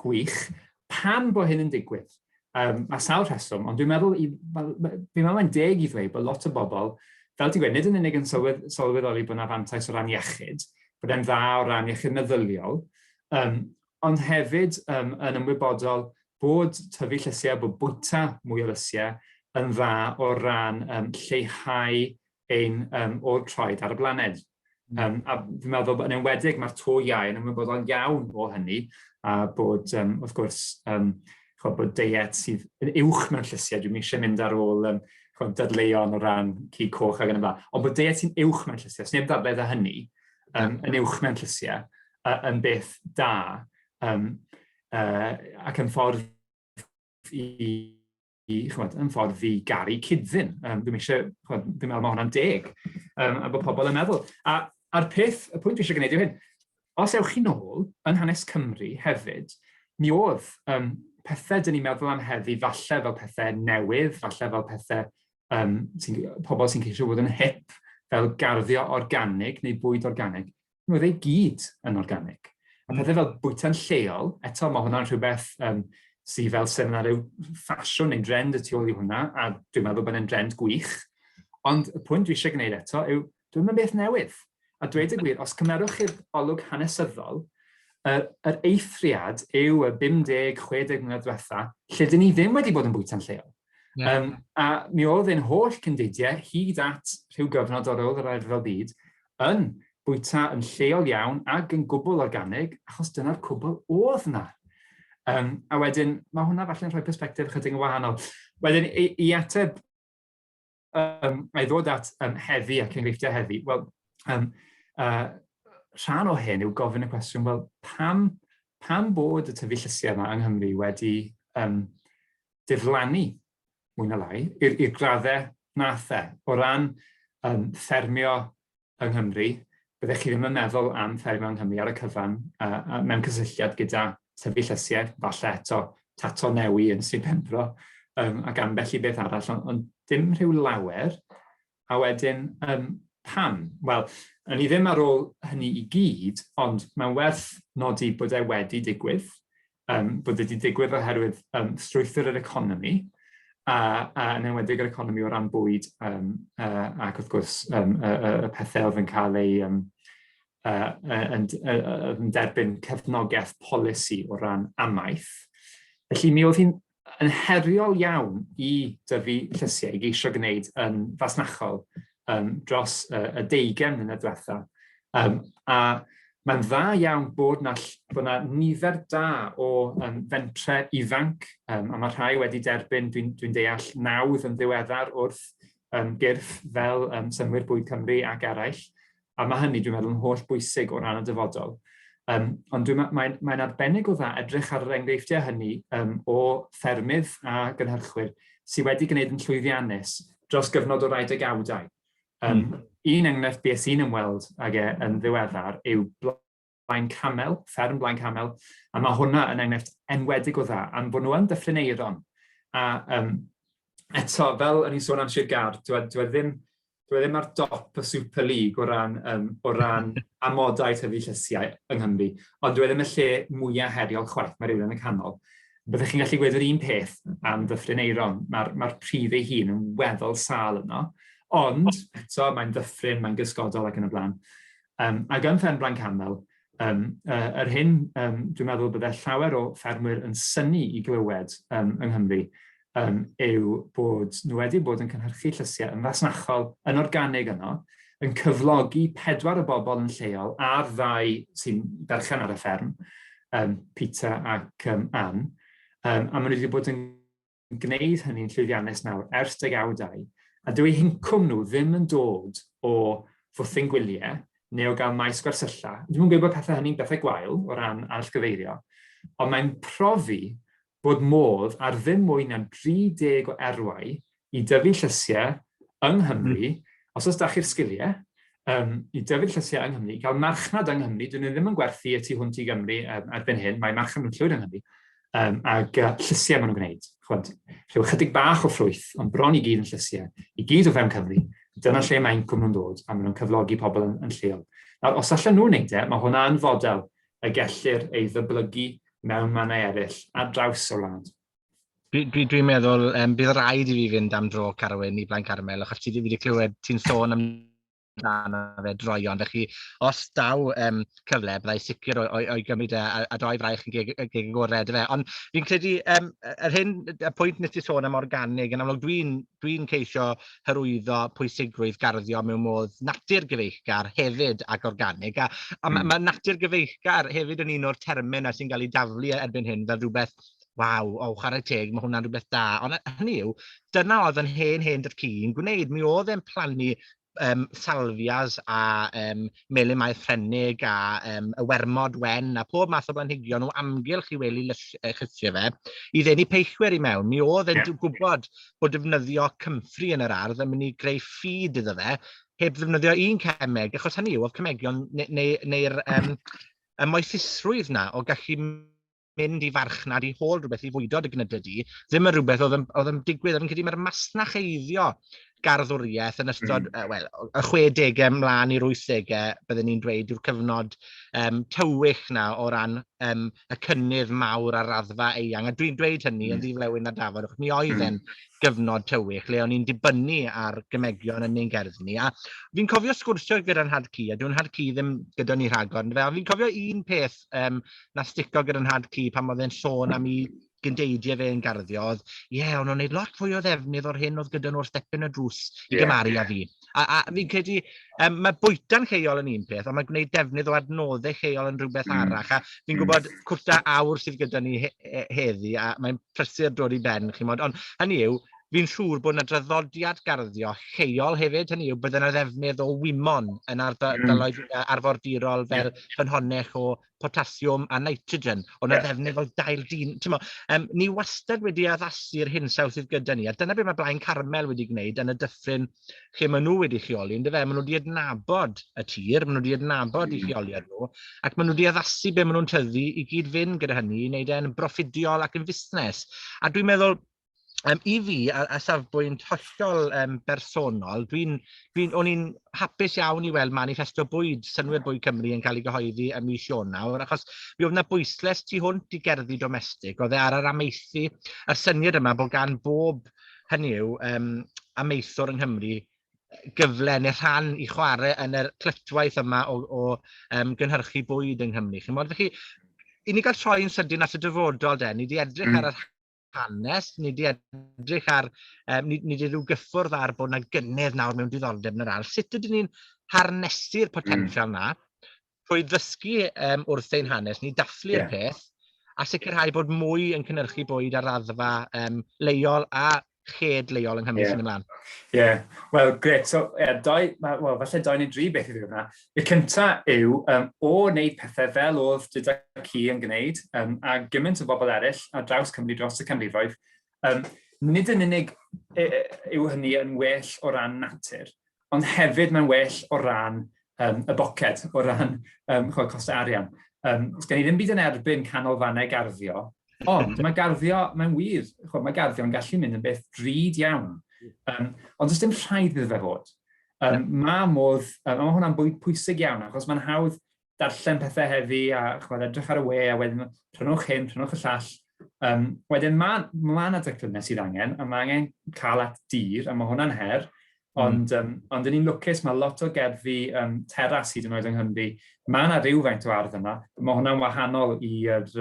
gwych. Pam bod hyn yn digwydd? Mae sawl rheswm, ond dwi'n meddwl mae'n deg i ddweud bod lot o bobl fel ti'n gweud, nid yn unig yn sylweddoli bod yna fantais o ran iechyd, bod e'n dda o ran iechyd meddyliol, ond hefyd yn ymwybodol bod tyfu llysiau, bod bwyta mwy o lysiau yn dda o ran lleihau ein o'r troed ar y blaned. A fi'n meddwl bod yn enwedig mae'r to iau yn ymwybodol iawn o hynny, a bod, wrth gwrs, bod diet sydd yn uwch mewn llysiau, dwi'n eisiau mynd ar ôl dydleion o ran cig coch ac yn y blaen, ond bod diet sy'n uwch mewn llysiau, sy'n dadledd o hynny, yn uwch mewn llysiau, yn beth da, ac yn ffordd i garu cydfyn. Dwi'n meddwl mae hwnna'n deg, a bod pobl yn meddwl. A'r pwynt dwi eisiau gwneud yw hyn, os ewch chi nôl yn hanes Cymru hefyd, mi oedd pethau dyn ni'n meddwl am heddi falle fel pethau newydd, falle fel pethau pobl sy'n ceisio bod yn hip, fel garddio organig neu bwyd organig, mi oedd ei gyd yn organig. A pethau fel bwyta'n lleol, eto mae hwnna'n rhywbeth sydd fel sy'n ar ryw ffasiwn neu drend y tu ôl i hwnna, a dwi'n meddwl bod e'n drend gwych. Ond y pwynt dwi eisiau gwneud eto yw, dwi'n meddwl beth newydd. A dweud y gwir, os cymerwch chi'r olwg hanesyddol, yr eithriad yw y 50-60 mlynedd diwetha, lle dyn ni ddim wedi bod yn bwyta'n lleol. A mi oedd ein holl cyndidiau, hyd at rhyw gyfnod o'r ôl yr Ail Byd, yn bwyta yn lleol iawn ac yn gwbl organig, achos dyna'r cwbl oedd yna. A wedyn, mae hwnna falle'n rhoi persbectif chydig yn wahanol. Wedyn, i ateb, i ddod at heddi ac enghreifftiau heddi, wel, rhan o hyn yw gofyn y cwestiwn, wel, pam bod y tyfu llysiau yma yng Nghymru wedi diflannu mwy na lai i'r graddau nathau o ran ffermio yng Nghymru. Byddech chi ddim yn meddwl am ffermio yng Nghymru ar y cyfan mewn cysylltiad gyda tyfu llysiau, falle eto tato newi yn Sir Benfro ac ambell i beth arall, ond dim rhyw lawer. A wedyn, pam? Wel, ni ddim ar ôl hynny i gyd, ond mae'n werth nodi bod e wedi digwydd, bod wedi digwydd oherwydd strwythur yr economi, yn enwedig yr economi o ran bwyd, ac wrth gwrs y pethau oedd yn cael ei yn derbyn cefnogaeth polisi o ran amaeth. Felly mi oedd hi'n heriol iawn i dyfu llysiau i geisio gwneud yn fasnachol dros y 20 mlynedd diwetha. A mae'n dda iawn bod yna nifer da o fentre ifanc, a mae rhai wedi derbyn, dwi'n deall, 9 yn ddiweddar wrth gyrff fel Synwyr Bwyd Cymru ac eraill. A mae hynny, dwi'n meddwl, yn holl bwysig o ran y dyfodol. Ond mae'n arbennig o dda edrych ar yr enghreifftiau hynny o ffermydd a gynhyrchwyr sydd wedi gwneud yn llwyddiannus dros gyfnod o 20 Un enghraifft beth sy'n ymweld ag yn ddiweddar yw Blaen Camel, fferm Blaen Camel, a mae hwnna yn enghraifft enwedig o dda, am bod nhw yn Dyffryn Eiron. A eto, fel yn i'n sôn am Sir Gâr, dwi ddim ar dop y Super League o ran amodau tyfu llysiau yng Nghymru, ond dwi ddim y lle mwyaf heriol chwaith, mae rhywun yn y canol. Byddech chi'n gallu gweud yr un peth am Dyffryn Eiron, mae'r prif ei hun yn weddol sâl yno, ond eto mae'n ddyffryn, mae'n gysgodol ac yn y blaen. Ac yn fferm Blaen Camel, yr hyn dwi'n meddwl byddai llawer o ffermwyr yn synnu i glywed yng Nghymru yw bod nhw wedi bod yn cynhyrchu llysiau yn fasnachol, yn organig yno, yn cyflogi 4 o bobl yn lleol a'r 2 sy'n berchen ar y fferm, Peter ac Anne, a maen nhw wedi bod yn gwneud hynny'n llwyddiannus nawr ers degawdau. A dwi hincwm nhw ddim yn dod o fwthyn gwyliau neu o gael maes gwersylla. Dwi'n gwybod bod pethau hynny'n bethau gwael o ran allgyfeirio, ond mae'n profi bod modd ar ddim mwy na 30 o erwau i dyfu llysiau yng Nghymru, os oes da chi'r sgiliau, i dyfu llysiau yng Nghymru, gael marchnad yng Nghymru, dyn nhw ddim yn gwerthu y tu hwnt i Gymru erbyn hyn, mae marchnad yn llwyd yng Nghymru, ac llysiau maen nhw'n gwneud. Rhyw chydig bach o ffrwyth, ond bron i gyd yn llysiau, i gyd o fewn Cymru, dyna lle mae incwm nhw'n dod, a maen nhw'n cyflogi pobl yn lleol. Nawr, os allan nhw'n neud mae hwnna yn fodel y gellir ei ddyblygu mewn mannau eraill ar draws o wlad. Dwi'n meddwl bydd rhaid i fi fynd am dro Carwyn i Blaen Carmel, achos ti wedi clywed ti'n sôn am fe droion, felly os daw cyfle, byddai sicr o'i gymryd a doi fraich yn gig agored fe. Ond fi'n credu, y pwynt nes ti sôn am organig, yn amlwg dwi'n ceisio hyrwyddo pwysigrwydd garddio mewn modd natur gyfeillgar hefyd ag organig, a mae natur gyfeillgar hefyd yn un o'r termau sy'n cael ei daflu erbyn hyn fel rhywbeth waw, chwarae teg, mae hwnna'n rhywbeth da. Ond hynny yw, dyna oedd yn hen dyrci yn gwneud. Mi oedd e'n plannu salfias a melyn maeth Ffrenig a y wermod wen a pob math o blanhigion o amgylch i wely chysiau fe i ddenu peillwyr i mewn. Mi oedd e'n gwybod bod defnyddio Comfrey yn yr ardd yn mynd i greu ffid iddo fe heb ddefnyddio un cemeg, achos hynny yw, oedd cemegion neu'r y moethusrwydd na o gallu mynd i farchnad i hôl rhywbeth i fwydo dy gnydydi, ddim yn rhywbeth oedd yn digwydd. Yn credu mae'r masnach eiddio garddwriaeth yn ystod y 60au mlaen i'r 80au, byddwn ni'n dweud, yw'r cyfnod tywych na o ran y cynnydd mawr ar raddfa eang. A dwi'n dweud hynny yn ddiflewyn a dafod, achos mi oedd e'n gyfnod tywych, le o'n i'n dibynnu ar gymegion yn ein gerdd ni. A fi'n cofio sgwrsio gyda'n Nhad Cu, a dwi'n Nhad Cu ddim gyda ni rhagor, fi'n cofio un peth na stico gyda'n Nhad Cu pan oedd e'n sôn am i gyndeidiau fe yn garddio, oedd, ond nhw'n neud lot fwy o ddefnydd o'r hyn oedd gyda nhw'r stepyn y drws i gymaru â fi. A fi'n credu, mae bwyta'n lleol yn un peth, ond mae'n gwneud defnydd o adnoddau lleol yn rhywbeth arall. A fi'n gwybod cwta awr sydd gyda ni heddi, a mae'n prysur dod i ben, ond hynny yw, fi'n siŵr bod yna draddodiad garddio lleol hefyd, hynny yw, bydd yna ddefnydd o wymon yn ardaloedd arfordirol fel ffynhonnell o potasiwm a nitrogen, ond yna ddefnydd o dail dyn. Ni wastad wedi addasu'r hinsawdd sydd gyda ni, a dyna beth mae Blaen Carmel wedi gwneud yn y dyffryn lle maen nhw wedi lleoli, ynddo fe? Maen nhw wedi adnabod y tir, maen nhw wedi adnabod eu lleoliad nhw, ac maen nhw wedi addasu be maen nhw'n tyfu i gyd fynd gyda hynny, i wneud e'n broffidiol ac yn fusnes. A dwi'n meddwl, i fi, a safbwynt hollol bersonol, o'n i'n hapus iawn i weld manifesto bwyd, synnwyr bwyd Cymru yn cael ei gyhoeddi ym mis Ionawr, achos mi oedd yna bwysles tu hwnt i gerddi domestig, oedd e ar yr amaethu, y syniad yma bod gan bob, hynny yw, amaethwr yng Nghymru gyfle neu rhan i chwarae yn yr clytwaith yma o gynhyrchu bwyd yng Nghymru. Felly, i ni gael troi'n sydyn at y dyfodol, ni wedi edrych ar yr hanes, ni wedi edrych ar, ni wedi rhyw gyffwrdd ar bod yna gynnydd nawr mewn diddordeb yn yr ardd. Sut ydyn ni'n harnesu'r potensial na, trwy ddysgu wrth ein hanes ni, dathlu'r peth, a sicrhau bod mwy yn cynhyrchu bwyd ar raddfa leol a ched leol yng Nghymru sy'n ymlaen. Wel, gret. So, falle 2 neu 3 beth i ddweud yna. Y cyntaf yw, o wneud pethau fel oedd Dyda Cu yn gwneud, a gymaint o bobl eraill ar draws Cymru dros y canrifoedd, nid yn unig yw hynny yn well o ran natur, ond hefyd mae'n well o ran y boced, o ran costau arian. Gen i ddim byd yn erbyn canolfannau garddio, ond mae garddio, mae'n wir, mae garddio yn gallu mynd yn beth drud iawn. Ond does dim rhaid iddo fe fod. Mae hwnna'n bwyd pwysig iawn, achos mae'n hawdd darllen pethau heddi a edrych ar y we, a wedyn prynwch hyn, prynwch y llall. Wedyn mae yna declynau sydd angen, a mae angen cael at dir, a mae hwnna'n her, ond yn ni'n lwcus, mae lot o gerddi teras hyd yn oed yng Nghymru. Mae yna rhywfaint o ardd yma, mae hwnna'n wahanol i'r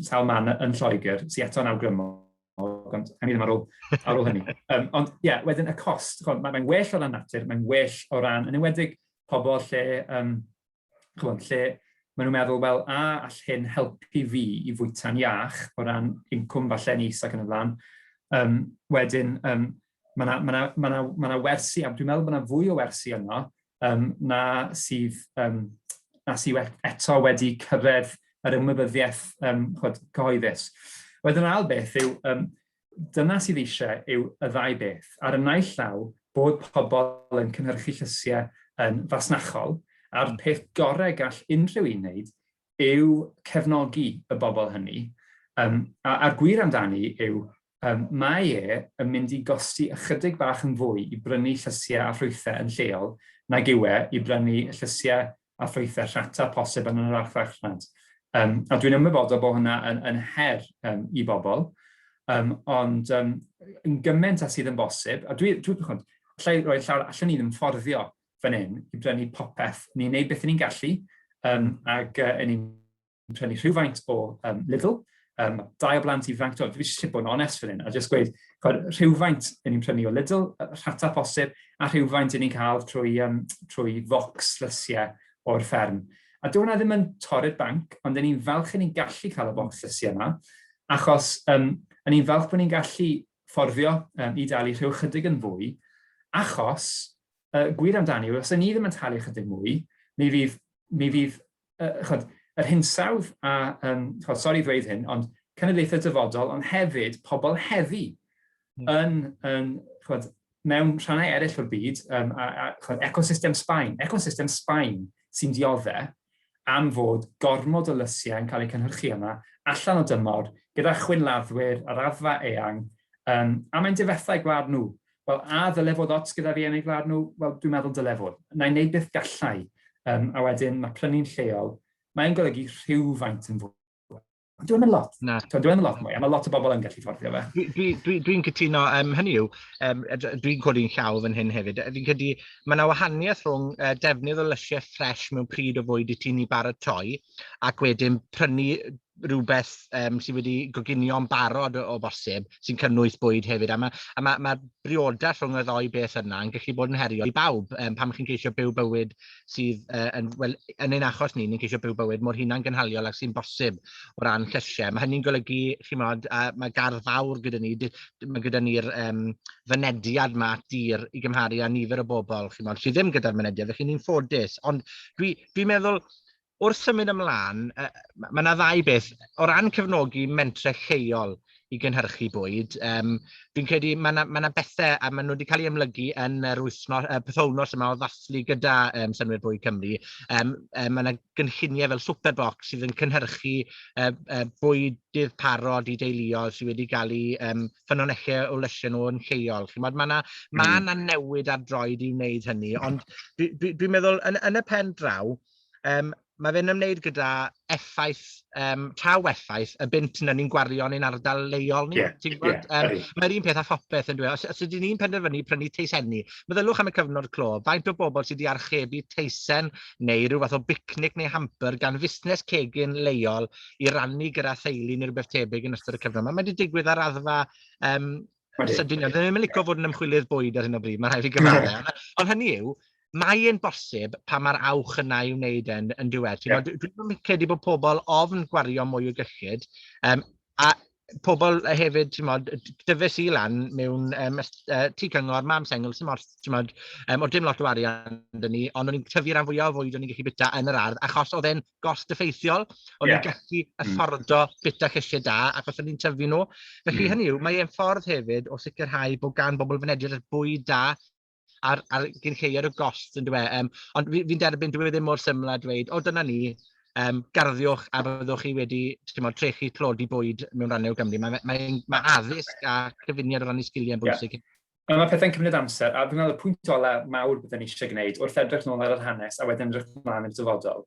Salman yn Lloegr, sy'n eto'n awgrymol, ond hynny ddim ar ôl hynny. Ond wedyn y cost, mae'n well o ran natur, mae'n well o ran, yn enwedig pobl lle maen nhw'n meddwl, wel, all hyn helpu fi i fwyta'n iach o ran incwm falle nis ac yn y blaen. Wedyn, mae wersi, a dwi'n meddwl bod yna fwy o wersi yno, na sydd eto wedi cyrraedd yr ymwybyddiaeth cyhoeddus. Wedyn ail beth yw, dyna sydd eisiau yw y ddau beth. Ar y naill llaw, bod pobl yn cynhyrchu llysiau yn fasnachol, a'r peth gorau gall unrhyw un wneud yw cefnogi y bobl hynny. A'r gwir amdani yw, mae yn mynd i gosti ychydig bach yn fwy i brynu llysiau a ffrwythau yn lleol, nag yw i brynu llysiau a ffrwythau rhata posib yn yr archfarchnad. A dwi'n ymwybodol bod hwnna yn her i bobl, ond yn gymaint a sydd yn bosib, a dwi'n allai roi llawr, allan ni ddim fforddio fan hyn i brynu popeth. Ni'n neud beth ni'n gallu, ac ni'n prynu rhywfaint o Lidl, dau o blant ifanc, dwi'n eisiau bod yn onest fan hyn, a jyst gweud, rhywfaint ni'n prynu o Lidl, rhata posib, a rhywfaint ni'n cael trwy focs lysiau o'r fferm. A dwi'n hwnna ddim yn torri'r banc, ond ni'n falch ni'n gallu cael y bocs lysiau yma, achos ni'n falch bod ni'n gallu fforddio i dalu rhyw chydig yn fwy, achos, gwir amdani, os ni ddim yn talu chydig mwy, mi fydd yr hinsawdd a, sori ddweud hyn, ond cenedlaethau dyfodol, ond hefyd pobl heddi mewn rhannau eraill o'r byd, ecosystem Sbaen. Ecosystem Sbaen sy'n dioddau am fod gormod o lysiau yn cael eu cynhyrchu yma, allan o dymor, gyda chwynladdwyr, a raddfa eang, a mae'n difethau gwlad nhw. Wel, a ddyle fod ots gyda fi yn ei gwlad nhw? Wel, dwi'n meddwl dyle fod. Na i wneud beth gallai, a wedyn mae prynu'n lleol, mae'n golygu rhywfaint yn fwy. Dwi'n mynd lot. Dwi'n mynd lot mwy, a mae lot o bobl yn gallu fforddio fe. Dwi'n cytuno, hynny yw, dwi'n codi'n llaw fan hyn hefyd. Fi'n credu, mae yna wahaniaeth rhwng defnydd o lysiau ffres mewn pryd o fwyd i ti'n ei baratoi, ac wedyn prynu rhywbeth sydd wedi goginio'n barod o bosib, sy'n cynnwys bwyd hefyd. A mae briodas rhwng y ddoi beth yna yn gallu bod yn herio i bawb, pam chi'n ceisio byw bywyd sydd, yn ein achos ni'n ceisio byw bywyd mor hunan gynhaliol ac sy'n bosib o ran llysiau. Mae hynny'n golygu, mae gardd fawr gyda ni, mae gyda ni'r fynediad ma at dir i gymharu â nifer o bobl, sydd ddim gyda'r mynediad, felly ni'n ffodus. Ond dwi'n meddwl, wrth symud ymlaen, mae yna ddau beth. O ran cefnogi mentrau lleol i gynhyrchu bwyd, fi'n credu mae yna bethau, a maen nhw wedi cael ei ymlygu yn yr pythownos yma o ddathlu gyda Synwyr Bwyd Cymru. Mae yna gynlluniau fel Superbox sydd yn cynhyrchu bwydydd parod i deuluoedd sydd wedi cael ei ffynonellau o lysiau nhw yn lleol. Mae yna newid ar droed i wneud hynny, ond dwi'n meddwl yn y pen draw, mae fe'n ymwneud gyda traw-effaith y bynt yna ni'n gwario yn ein ardal leol ni. Mae'r un peth a phopeth yn dweud. Os ydyn ni'n penderfynu prynu teisenni, meddylwch am y cyfnod clo, faint o bobl sydd wedi archebu teisen neu rhyw fath o bicnic neu hamper gan fusnes cegin leol i rannu gyda theulu neu rhywbeth tebyg yn ystod y cyfnod. Mae wedi digwydd ar raddfa sydyn. Dyn ni'n licio fod yn ymchwilydd bwyd ar hyn o bryd, mae'n rhaid i gyfadde. Ond hynny yw, mae e'n bosib pa mae'r awch yna i wneud yn diwedd. Dwi'n credu bod pobl ofn gwario mwy o gyllid, a pobl hefyd, dyfais i lan mewn tŷ cyngor, mam sengl, o dim lot o arian dyn ni, ond o'n i'n tyfu ran fwyaf o fwyd o'n i'n gallu bita yn yr ardd, achos oedd e'n gost effeithiol, o'n i'n gallu affordo bita llysiau da, achos o'n i'n tyfu nhw. Felly hynny yw, mae e'n ffordd hefyd o sicrhau bod gan bobl fynediad bwyd da, ar gynlleiad o gost yn dweud. Ond fi'n derbyn dwi ddim mor syml a dweud, dyna ni, garddiwch a byddwch chi wedi trechu clodi bwyd mewn rannau o Gymru. Mae addysg a cyfuniad o rannu sgiliau'n bwysig. Mae pethau'n cymryd amser, a dwi'n meddwl y pwynt ola mawr byddwn ni eisiau gwneud wrth edrych nôl ar yr hanes a wedyn edrych ymlaen i'r dyfodol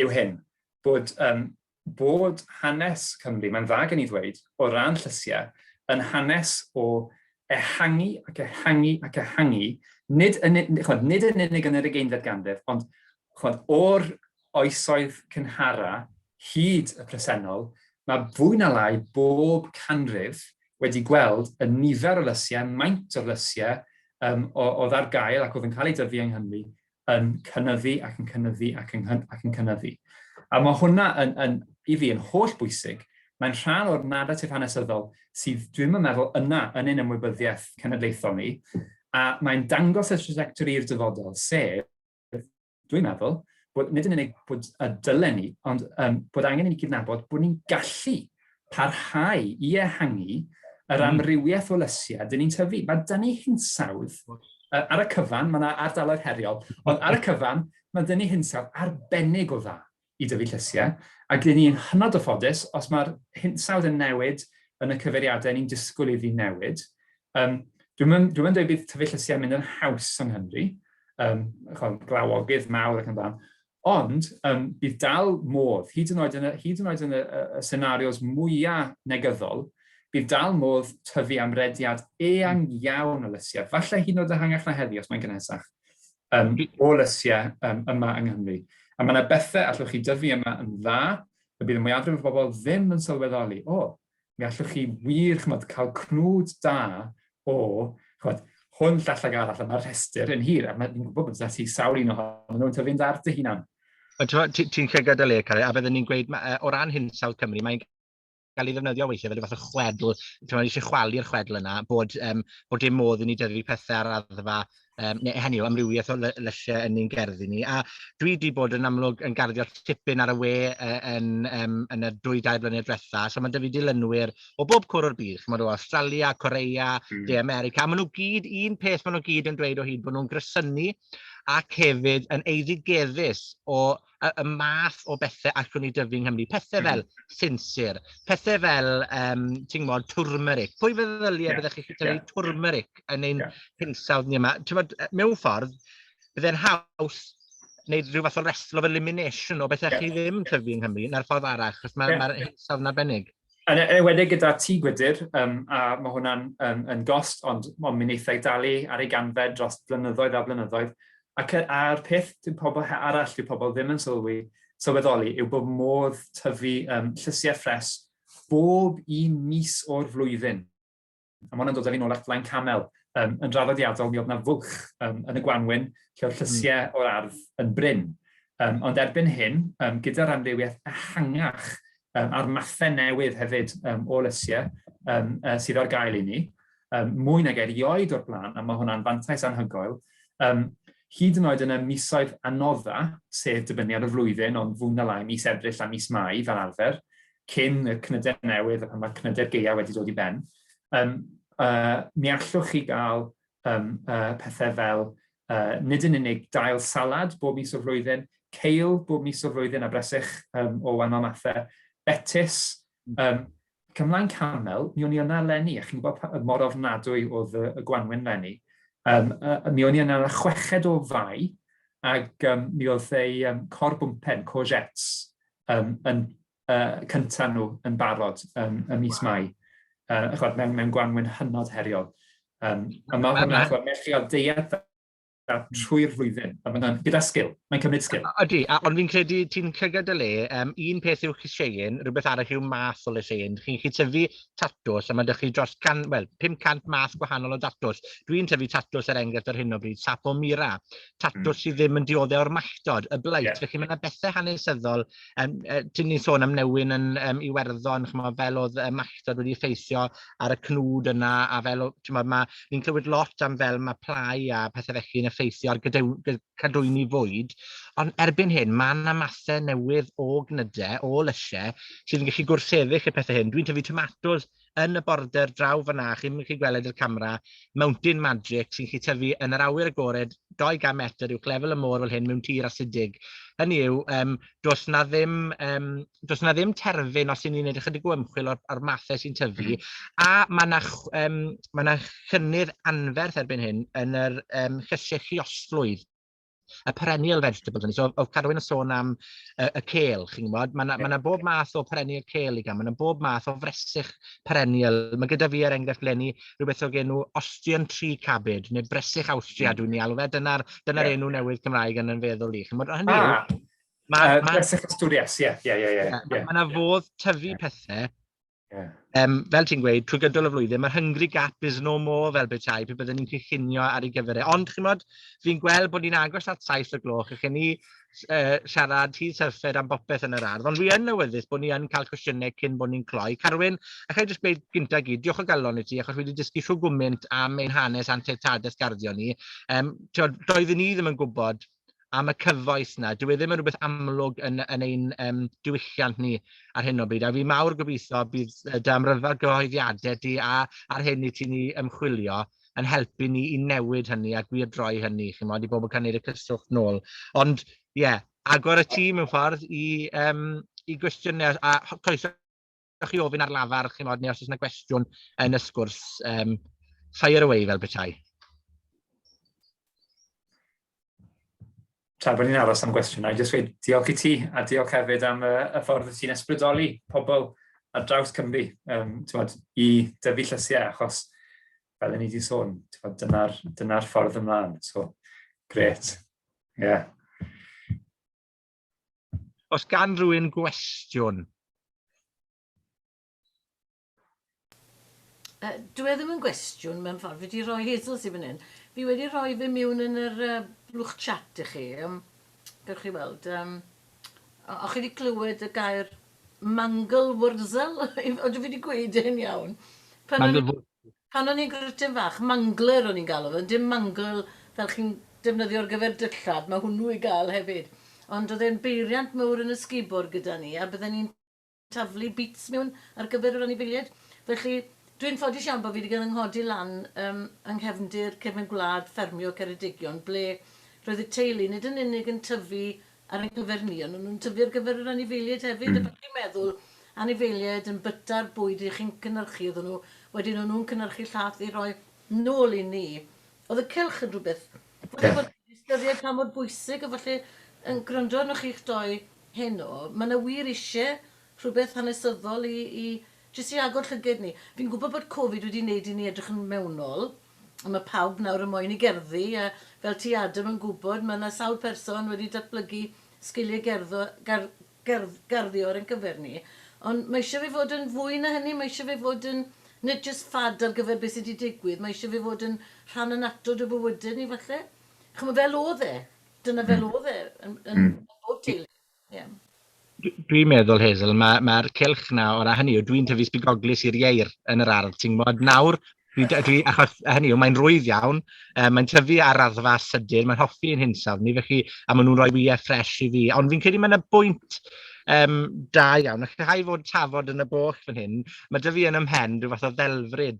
yw hyn, bod hanes Cymru, mae'n dda gen i ddweud, o ran llysiau, yn hanes o ehangu ac ehangu ac ehangu, nid yn unig yn yr 20th ganrif, ond o'r oesoedd cynhara hyd y presennol, mae fwy na lai bob canrif wedi gweld y nifer o lysiau, maint o lysiau oedd ar gael ac oedd yn cael ei dyfu yng Nghymru yn cynyddu ac yn cynyddu ac yn cynyddu. A mae hwnna i fi yn holl bwysig. Mae'n rhan o'r naratif hanesyddol sydd dwi'n meddwl yna yn ein ymwybyddiaeth cenedlaethol ni, a mae'n dangos y trajectori i'r dyfodol, sef, dwi'n meddwl, bod nid yn unig bod y dylen ni, ond bod angen i ni gydnabod bod ni'n gallu parhau i ehangu yr amrywiaeth o lysiau dyn ni'n tyfu. Mae dyn ni hinsawdd ar y cyfan, mae yna ardaloedd heriol, ond ar y cyfan, mae dyn ni hinsawdd arbennig o dda i dyfu llysiau, ac dyn ni'n hynod o ffodus os mae'r hinsawdd yn newid yn y cyfeiriadau ni'n disgwyl iddi newid. Dwi'n mynd dweud bydd tyfu llysiau yn mynd yn haws yng Nghymru, glawogydd mawr ac yn fan, ond bydd dal modd, hyd yn oed yn y senarios mwyaf negyddol, bydd dal modd tyfu amrediad eang iawn o lysiau, falle hyd yn oed ehangach na heddi os mae'n gynesach, o lysiau yma yng Nghymru. A mae yna bethau allwch chi dyfu yma yn dda, y bydd y mwyafrif o bobl ddim yn sylweddoli, mi allwch chi wir cael cnwd da o hwn llallag arall, mae'r rhestr yn hir, a ni'n gwybod bod ti sawl un ohonyn nhw'n tyfu'n dda ar dy hunan. Ti'n llygad y le, Cari, a byddwn ni'n gweud, o ran hinsawdd Cymru, mae'n cael ei ddefnyddio weithiau fel fath o chwedl, eisiau chwalu'r chwedl yna, bod dim modd i ni dyfu pethau ar raddfa, neu hynny yw, amrywiaeth o lysiau yn ein gerddi ni. A dwi wedi bod yn amlwg yn garddio tipyn ar y we yn y 2-3 blynedd diwetha, so mae 'da fi dilynwyr o bob cwr o'r byd, chimod, o Australia, Corea, De America, a maen nhw gyd, un peth maen nhw gyd yn dweud o hyd, bod nhw'n grysynu ac hefyd yn eiddigeddus o y math o bethau allwn ni dyfu yng Nghymru. Pethau fel sinsir, pethau fel, ti'n gwybod, twrmeric. Pwy feddyliau byddech chi'n tyfu twrmeric yn ein hinsawdd ni yma? Mewn ffordd, byddai'n haws wneud rhyw fath o reslo of elimination o bethau chi ddim tyfu yng Nghymru, na'r ffordd arall, achos mae'r hinsawdd yn arbennig. Yn enwedig gyda tŷ gwydyr, a mae hwnna'n yn gost, ond mae'n eithaf dalu ar ei ganfed dros blynyddoedd a blynyddoedd. Ac a'r peth arall yw pobl ddim yn sylweddoli yw bod modd tyfu llysiau ffres bob 1 mis o'r flwyddyn. A mae hwnna'n dod â fi nôl at Flaen Camel. Yn draddodiadol, mi oedd yna fwlch yn y Gwanwyn, lle oedd llysiau o'r ardd yn bryn. Ond erbyn hyn, gyda'r amrywiaeth ehangach a'r mathau newydd hefyd o lysiau sydd ar gael i ni, mwy nag erioed o'r blaen, a mae hwnna'n fantais anhygoel, hyd yn oed yn y misoedd anodda, sef dibynnu ar y flwyddyn, ond fwy na lai mis Ebrill a mis Mai fel arfer, cyn y cnydau newydd, pan mae'r cnydau'r gaeaf wedi dod i ben, mi allwch chi gael pethau fel nid yn unig dail salad bob mis o'r flwyddyn, ceil bob mis o'r flwyddyn a bresych o wahanol mathau, betis, Cymlaen Camel, mi o'n i yna leni, a chi'n gwybod mor ofnadwy oedd y Gwanwyn leni, mi o'n i yna 6 o fai, ac mi oedd ei corbwmpen, courgettes, yn cyntaf nhw yn barod y mis Mai. Mewn Gwanwyn hynod heriol. A mae hwnna, mae'n chi o deiad trwy'r flwyddyn, a mae'n gyda sgil, mae'n cymryd sgil. Ydy, ond fi'n credu ti'n cygad y le, un peth yw llyseien, rhywbeth arall yw math o llyseien. Chi'n tyfu tatws, a mae ydych chi dros 500 math gwahanol o tatws. Dwi'n tyfu tatws enghraifft ar hyn o bryd, Sapo Mira, tatws sydd ddim yn dioddau o'r malltod, y bleit, felly mae yna bethau hanesyddol. Ti'n ni'n sôn am Newyn yn Iwerddon, fel oedd y malltod wedi effeithio ar y cnwd yna, a fel, ni'n clywed lot am fel mae plai a pethau felly yn effeithio ar cadwyni fwyd, ond erbyn hyn, mae yna mathau newydd o gnydau, o lysiau, sydd yn gallu gwrthsefyll y pethau hyn. Dwi'n tyfu tomatos yn y border draw fyna, chi'n gallu gweld i'r camera, Mountain Magic, sy'n gallu tyfu yn yr awyr agored, 200 metr uwch lefel y môr fel hyn mewn tir asidig. Hynny yw, does na ddim terfyn os ni'n gwneud ychydig o ymchwil o'r mathau sy'n tyfu, a mae yna chynnydd anferth erbyn hyn yn yr llysiau lluosflwydd, y perennial vegetables. So, oedd Carwyn yn sôn am y cêl, chi'n gwybod, mae yna bob math o perennial cêl i gael, mae yna bob math o fresych perennial. Mae gyda fi enghraifft leni rhywbeth o genw Austrian tree cabbage, neu bresych Austria, dwi'n ei alw fe, dyna'r enw newydd Cymraeg yn feddwl i. Bresych Asturias, ie. Mae yna fodd tyfu pethau, fel ti'n gweud, trwy gydol y flwyddyn, mae'r Hungry Gap is no more fel petai, pe byddwn ni'n cynllunio ar ei gyfer e. Ond, chi'n modd, fi'n gweld bod ni'n agos at 7 o gloch, ac ni siarad hyd sylffed am bopeth yn yr ardd, ond fi yn awyddus bod ni yn cael cwestiynau cyn bod ni'n cloi. Carwyn, allai jyst gweud gynta gyd, diolch o galon i ti, achos wedi dysgu trwy gwmynt am ein hanes anteitadau sgardio ni. Doeddwn ni ddim yn gwybod am y cyfoes yna, dyw e ddim yn rhywbeth amlwg yn ein diwylliant ni ar hyn o bryd, a fi mawr gobeithio bydd amryfel gyhoeddiadau di ar hyn i ti ni ymchwilio yn helpu ni i newid hynny a gwir droi hynny, chi'n modd, i bobl cael neud y cyswllt nôl. Ond, agor y tîm mewn ffordd i gwestiynau, a croeso chi ofyn ar lafar, chi'n modd, neu os oes yna gwestiwn yn y sgwrs, fire away fel petai. Tra bod ni'n aros am gwestiwn, a jyst dweud diolch i ti, a diolch hefyd am y ffordd ti'n ysbrydoli pobl ar draws Cymru i dyfu llysiau, achos fel ni wedi sôn, dyna'r ffordd ymlaen. So, gret. Yeah. Os gan rhywun gwestiwn? Dwi ddim yn gwestiwn mewn ffordd. Fi wedi rhoi Hazel sy'n fan hyn. Fi wedi rhoi fe mewn yn yr blwch chat i chi. Gewch chi weld. O'ch chi wedi clywed y gair mangl wrzel? Ond fi wedi gweud hyn iawn. Pan o'n i'n grytyn fach, mangler o'n i'n galw fe. Dim mangl fel chi'n defnyddio ar gyfer dillad. Mae hwnnw i gael hefyd. Ond oedd e'n beiriant mawr yn y sgubor gyda ni. A bydden ni'n taflu beats mewn ar gyfer yr anifeiliaid. Felly, dwi'n ffodus iawn bod fi wedi cael ynghodi lan yng nghefndir cefn gwlad ffermio Ceredigion, ble roedd y teulu nid yn unig yn tyfu ar ein gyfer ni, ond nhw'n tyfu ar gyfer yr anifeiliaid hefyd. A bych chi'n meddwl, anifeiliaid yn byta'r bwyd i chi'n cynnyrchu iddyn nhw, wedyn nhw'n cynnyrchu llath i roi nôl i ni. Oedd y cylch yn rhywbeth. Falle bod ystyried pa mor bwysig, a falle yn gwrando arnoch chi'ch doi heno, mae yna wir eisiau rhywbeth hanesyddol i jyst i agor llyged ni. Fi'n gwybod bod Covid wedi wneud i ni edrych yn mewnol, a mae pawb nawr yn moyn i gerddi, a fel ti Adam yn gwybod, mae yna sawl person wedi datblygu sgiliau gerddi o'r ein cyfer ni. Ond mae eisiau fi fod yn fwy na hynny, mae eisiau fi fod yn nid jyst ffad ar gyfer beth sydd wedi digwydd, mae eisiau fi fod yn rhan anatod o bywydau ni falle. Chymod fel oedd e, dyna fel oedd e, yn bob teulu. Yeah. Dwi'n meddwl, Hazel, mae'r cylch na o'r hynny yw, dwi'n tyfu sbigoglis i'r ieir yn yr ardd, ti'n gwybod, nawr, achos hynny yw, mae'n rwydd iawn, mae'n tyfu ar raddfa sydyn, mae'n hoffi yn hinsawdd ni, felly, a maen nhw'n rhoi wyau ffres i fi, ond fi'n credu mae'n y bwynt da iawn, ac hau fod tafod yn y boch fan hyn, mae dy fi yn ymhen rhyw fath o ddelfryd,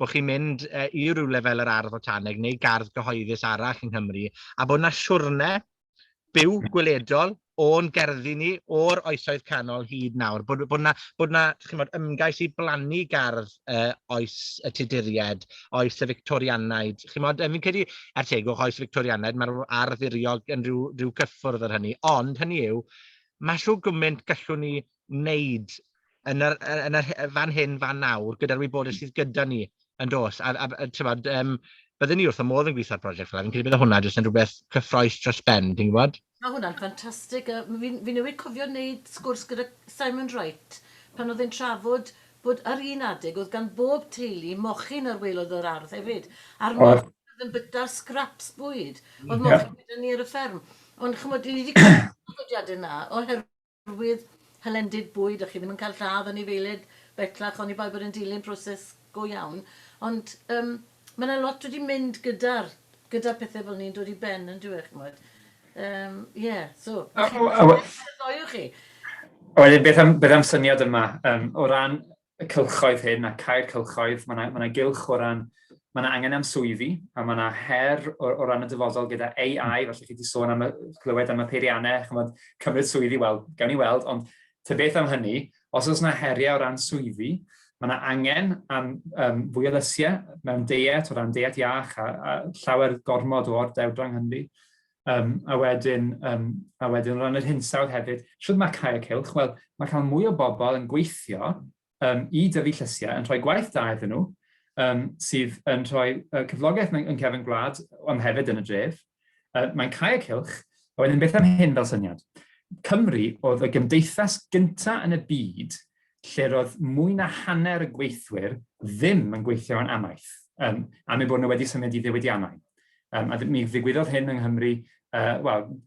bod chi'n mynd i rywle fel yr ardd o Taneg, neu gardd gyhoeddus arall yng Nghymru, a bod yna siwrne byw gweledol o'n gerddi ni o'r oesoedd canol hyd nawr, bod na ymgais i blannu gardd oes y Tuduried, oes y Victorianaidd. Fi'n credu, er tegwch oes y Victorianaidd, mae'r ardd iriog yn rhyw cyffwrdd ar hynny, ond hynny yw, mae siw gymaint gallwn ni wneud yn y fan hyn, fan nawr, gyda'r wybodaeth sydd gyda ni yn dos. Byddwn ni wrth y modd yn gweithio'r prosiect fel fi'n credu bydd hwnna jyst yn rhywbeth cyffroes dros ben, ti'n gwybod? Mae hwnna'n ffantastig. Fi newid cofio wneud sgwrs gyda Simon Wright pan oedd e'n trafod bod ar un adeg oedd gan bob teulu mochyn ar welodd o'r ardd hefyd. A'r mochyn oedd yn byta'r scraps bwyd. Oedd mochyn gyda ni ar y fferm. Ond chymod, ni wedi cael ddodiadau yna oherwydd hylendid bwyd, a chi ddim yn cael lladd anifeiliaid bellach, ond i bai bod yn dilyn proses go iawn. Ond mae yna lot wedi mynd gyda pethau fel ni'n dod i ben yn dweud, chymod. So, chi. Wedyn, beth am syniad yma, o ran y cylchoedd hyn, a cael cylchoedd, mae yna gylch o ran, mae yna angen am swyddi, a mae yna her o ran y dyfodol gyda AI, felly chi wedi sôn am clywed am y peiriannau, cymryd swyddi, wel, gawn ni weld, ond ty beth am hynny, os oes yna heriau o ran swyddi, mae yna angen am fwy o lysiau mewn diet, o ran diet iach, a llawer gormod o ordewdrang hynny. A wedyn o ran yr hinsawdd hefyd, sydd mae cael y cylch? Wel, mae cael mwy o bobl yn gweithio i dyfu llysiau, yn rhoi gwaith da iddyn nhw, sydd yn rhoi cyflogaeth yn cefn gwlad, ond hefyd yn y dref. Mae'n cael y cylch, a wedyn beth am hyn fel syniad. Cymru oedd y gymdeithas gyntaf yn y byd lle roedd mwy na hanner y gweithwyr ddim yn gweithio yn amaeth, am eu bod nhw wedi symud i ddiwydiannau. A mi ddigwyddodd hyn yng Nghymru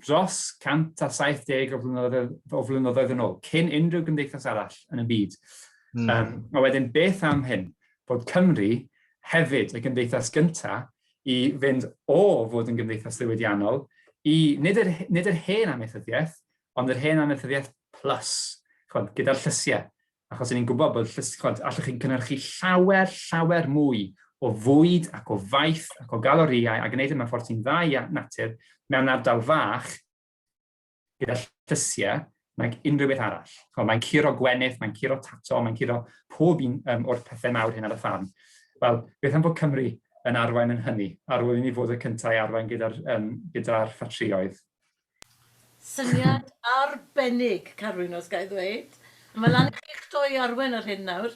dros 170 o flynyddoedd yn ôl, cyn unrhyw gymdeithas arall yn y byd. A wedyn beth am hyn, bod Cymru hefyd y gymdeithas gyntaf i fynd o fod yn gymdeithas ddiwydiannol i nid yr hen amaethyddiaeth, ond yr hen amaethyddiaeth plus, gyda'r llysiau. Achos ni'n gwybod bod allwch chi'n cynnyrchu llawer mwy o fwyd ac o faith ac o galoriau a gwneud yma ffordd sy'n dda i natur mewn ardal fach gyda llysiau nag unrhyw beth arall. Mae'n curo gwenith, mae'n curo tato, mae'n curo pob un o'r pethau mawr hyn ar y ffarm. Wel, beth am bod Cymru yn arwain yn hynny, ar ôl i ni fod y cyntaf i arwain gyda'r ffatrioedd? Syniad arbennig, Carwyn, os gael ddweud. Mae lan i chi'ch doi arwen ar hyn nawr.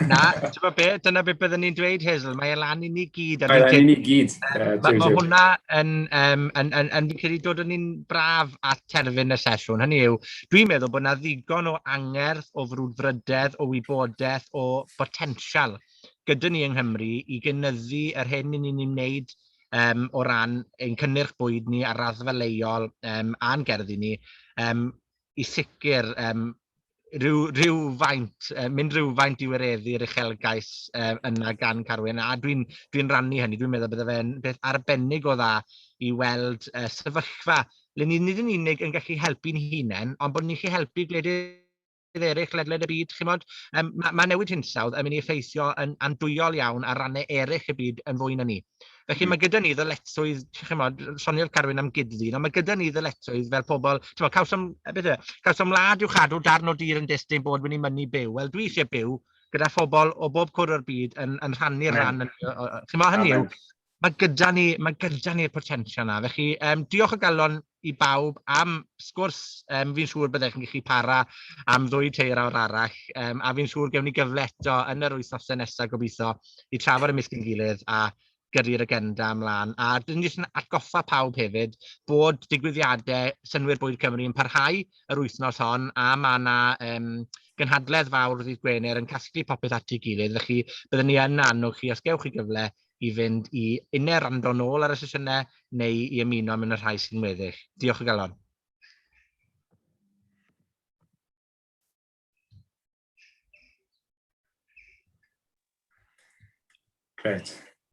Na, ti'n gwybod be, dyna beth byddwn ni'n dweud, Hazel, mae e lan i ni gyd. Mae lan i ni gyd. Mae hwnna yn fi'n credu dod yn un braf at terfyn y sesiwn. Hynny yw, dwi'n meddwl bod yna ddigon o angerdd, o frwdfrydedd, o wybodaeth, o botensial gyda ni yng Nghymru i gynyddu yr hyn ni'n wneud o ran ein cynnyrch bwyd ni a raddfa leol a'n gerddi ni. I sicr, mynd rhywfaint i wireddu'r uchelgais yna gan Carwyn, a dwi'n rannu hynny, dwi'n meddwl bydde fe'n beth arbennig o dda i weld sefyllfa le ni nid yn unig yn gallu helpu'n hunain, ond bod ni'n gallu helpu gwledydd eraill ledled y byd, chimod. Mae newid hinsawdd yn mynd i effeithio yn andwyol iawn ar rannau eraill y byd yn fwy na ni. Felly mae gyda ni ddyletswydd, chimod, sonio'r Carwyn am gydddyn, ond mae gyda ni ddyletswydd fel pobl, cawsom wlad i'w chadw darn o dir yn destun bod wedi mynnu byw. Wel, dwi eisiau byw gyda phobl o bob cwr o'r byd yn rhannu'r ran. Chimod, hynny yw, mae gyda ni'r potensial yna. Felly, diolch o galon i bawb am sgwrs. Fi'n siŵr byddech chi'n gallu para am 2 tair awr arall, a fi'n siŵr gewn ni gyfle eto yn yr wythnosau nesaf gobeithio i trafod ymysg ein gilydd a gyrru'r agenda ymlaen. A dyn ni jyst yn atgoffa pawb hefyd bod digwyddiadau Synnwyr Bwyd Cymru yn parhau yr wythnos hon, a mae yna gynhadledd fawr ddydd Gwener yn casglu popeth at ei gilydd. Felly byddwn ni yn annog chi, os gewch chi gyfle, i fynd i unau rando nôl ar y sesiynau neu i ymuno mewn y rhai sy'n weddill. Diolch o galon. Gret.